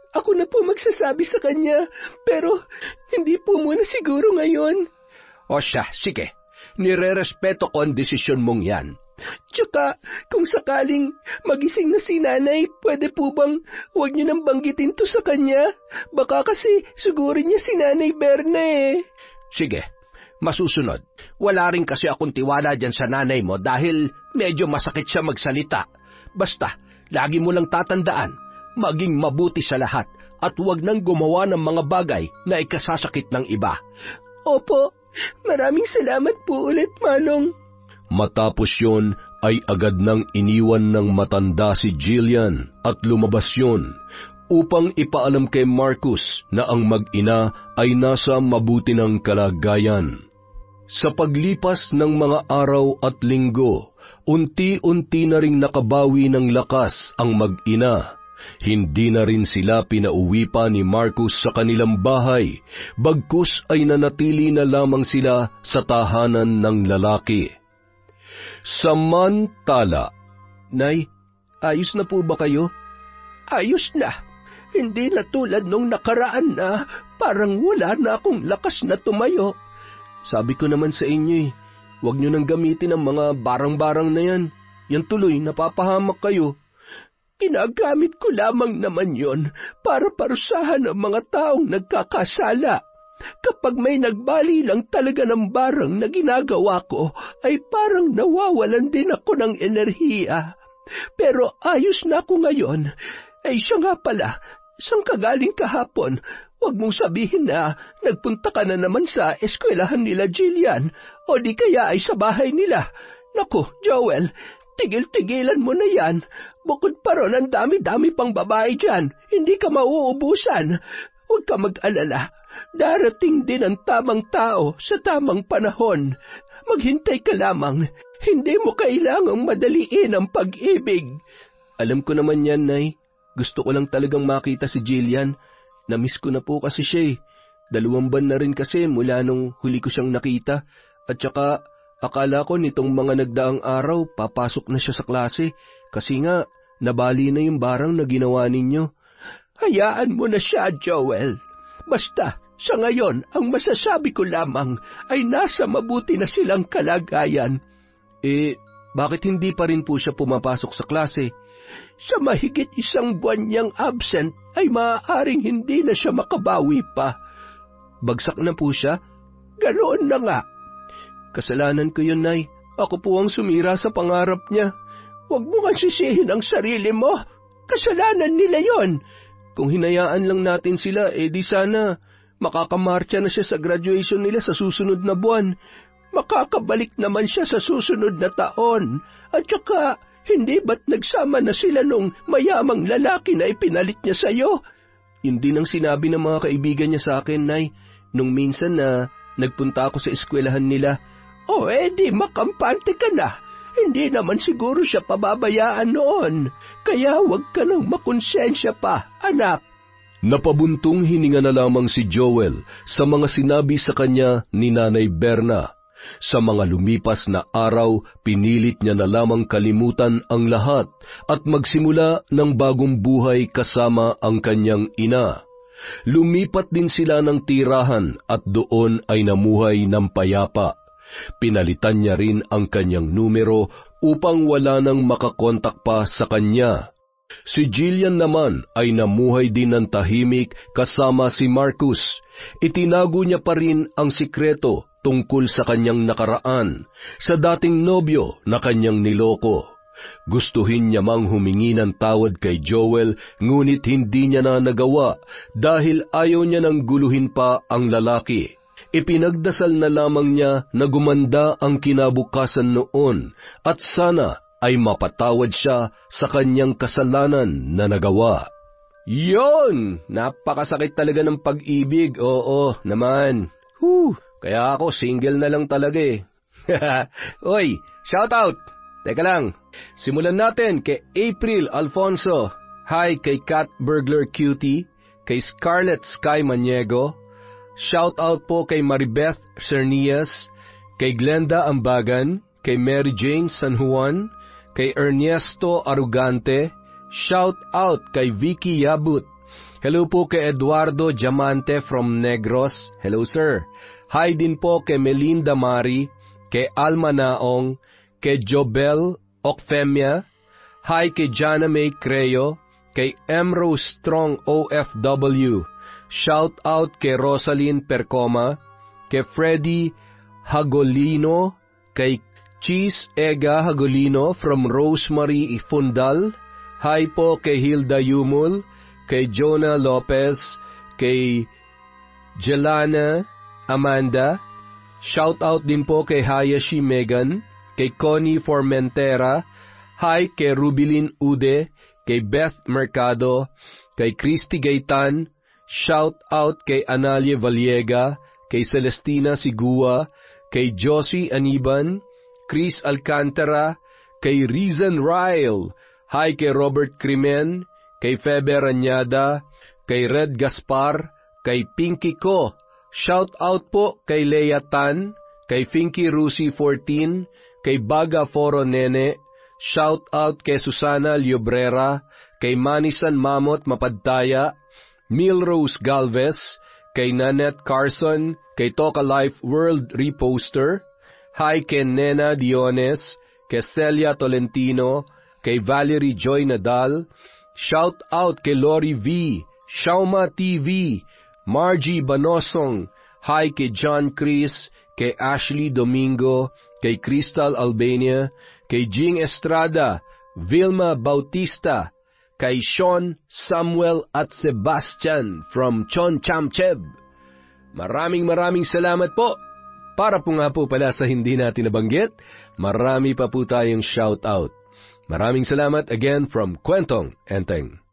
Ako na po magsasabi sa kanya, pero hindi po muna siguro ngayon. O siya, sige. Nire-respeto ko ang desisyon mong yan. Tsaka, kung sakaling magising na si Nanay, pwede po bang huwag niyo nang banggitin to sa kanya? Baka kasi sugurin niya si Nanay Berna eh. Sige. Masusunod. Wala rin kasi akong tiwala dyan sa nanay mo dahil medyo masakit siya magsalita. Basta, lagi mo lang tatandaan, maging mabuti sa lahat at huwag nang gumawa ng mga bagay na ikasasakit ng iba. Opo, maraming salamat po ulit, Manong. Matapos yon ay agad nang iniwan ng matanda si Jillian at lumabas yon upang ipaalam kay Marcos na ang mag-ina ay nasa mabuti ng kalagayan. Sa paglipas ng mga araw at linggo, unti-unti na ring nakabawi ng lakas ang mag-ina. Hindi na rin sila pinauwi pa ni Marcos sa kanilang bahay, bagkus ay nanatili na lamang sila sa tahanan ng lalaki. Samantala, Nay, ayos na po ba kayo? Ayos na. Hindi na tulad nung nakaraan na parang wala na akong lakas na tumayo. Sabi ko naman sa inyo huwag nyo nang gamitin ang mga barang-barang na yan. Yan tuloy, napapahamak kayo. Ginagamit ko lamang naman yon para parusahan ang mga taong nagkakasala. Kapag may nagbali lang talaga ng barang na ginagawa ko, ay parang nawawalan din ako ng enerhiya. Pero ayos na ako ngayon. Siya nga pala, saan ka galing kahapon? Huwag mong sabihin na nagpunta ka na naman sa eskwelahan nila Jillian o di kaya ay sa bahay nila. Naku, Joel, tigil-tigilan mo na yan. Bukod pa ron, ang dami-dami pang babae dyan. Hindi ka mauubusan. Huwag ka mag-alala. Darating din ang tamang tao sa tamang panahon. Maghintay ka lamang. Hindi mo kailangang madaliin ang pag-ibig. Alam ko naman yan, Nay. Gusto ko lang talagang makita si Jillian. Namiss ko na po kasi siya 2 buwan na rin kasi mula nung huli ko siyang nakita. At saka, akala ko nitong mga nagdaang araw, papasok na siya sa klase. Kasi nga, nabali na yung barang na ginawa ninyo. Hayaan mo na siya, Joel. Basta, sa ngayon, ang masasabi ko lamang ay nasa mabuti na silang kalagayan. Bakit hindi pa rin po siya pumapasok sa klase? Sa mahigit 1 buwan niyang absent, ay maaaring hindi na siya makabawi pa. Bagsak na po siya? Ganoon na nga. Kasalanan ko yun, Nay. Ako po ang sumira sa pangarap niya. Huwag mo nga sisihin ang sarili mo. Kasalanan nila yon. Kung hinayaan lang natin sila, di sana makakamarcha na siya sa graduation nila sa susunod na buwan. Makakabalik naman siya sa susunod na taon. At saka, hindi ba't nagsama na sila nung mayamang lalaki na ipinalit niya sa'yo? Yun din ang sinabi ng mga kaibigan niya sa akin, Nay, nung minsan na nagpunta ako sa eskwelahan nila. Di makampante ka na. Hindi naman siguro siya pababayaan noon, kaya huwag ka nang makonsensya pa, anak. Napabuntong hininga na lamang si Joel sa mga sinabi sa kanya ni Nanay Berna. Sa mga lumipas na araw, pinilit niya na lamang kalimutan ang lahat at magsimula ng bagong buhay kasama ang kanyang ina. Lumipat din sila ng tirahan at doon ay namuhay ng payapa. Pinalitan niya rin ang kanyang numero upang wala nang makakontak pa sa kanya. Si Jillian naman ay namuhay din ng tahimik kasama si Marcus. Itinago niya pa rin ang sikreto tungkol sa kanyang nakaraan, sa dating nobyo na kanyang niloko. Gustuhin niya mang humingi ng tawad kay Joel, ngunit hindi niya na nagawa dahil ayaw niya nang guluhin pa ang lalaki. Ipinagdasal na lamang niya na gumanda ang kinabukasan noon at sana ay mapatawad siya sa kanyang kasalanan na nagawa. Yon! Napakasakit talaga ng pag-ibig, oo naman. Kaya ako single na lang talaga eh. Oy, shout out! Teka lang, simulan natin kay April Alfonso. Hi kay Cat Burglar Cutie, kay Scarlett Sky Maniego. Shout out po kay Maribeth Cernias, kay Glenda Ambagan, kay Mary Jane San Juan, kay Ernesto Arugante. Shout out kay Vicky Yabut. Hello po kay Eduardo Diamante from Negros. Hello sir. Hi din po kay Melinda Mari, kay Alma Naong, kay Jobel Ocfemia. Hi kay Jana May Creo, kay M. Rose Strong OFW. Shout out kay Rosalyn Percoma, kay Freddy Hagolino, kay Cheese Ega Hagolino from Rosemary Ifundal. Hi po kay Hilda Yumul, kay Jonah Lopez, kay Jelana Amanda. Shout out din po kay Hayashi Megan, kay Connie Formentera. Hi kay Rubilin Ude, kay Beth Mercado, kay Christy Gaitan. Shout out kay Analia Valiega, kay Celestina Sigua, kay Josie Aniban, Chris Alcantara, kay Rizan Ryle. Hi kay Robert Crimen, kay Feber Anyada, kay Red Gaspar, kay Pinky Ko. Shout out po kay Leia Tan, kay Finky Rusi 14, kay Baga Foro Nene. Shout out kay Susana Liobrera, kay Manisan Mamot Mapadtaya, Milrose Galvez, kay Nanette Carson, kay Toka Life World Reposter. Hi kay Nena Diones, kay Celia Tolentino, kay Valerie Joy Nadal. Shout out kay Lori V, Shauma TV, Margie Banosong. Hi kay John Chris, kay Ashley Domingo, kay Crystal Albania, kay Jing Estrada, Vilma Bautista, kay Sean, Samuel at Sebastian from Chon Chamcheb. Maraming salamat po. Para po nga po pala sa hindi natin nabanggit, marami pa po tayong shout out. Maraming salamat again from Kwentong Enteng.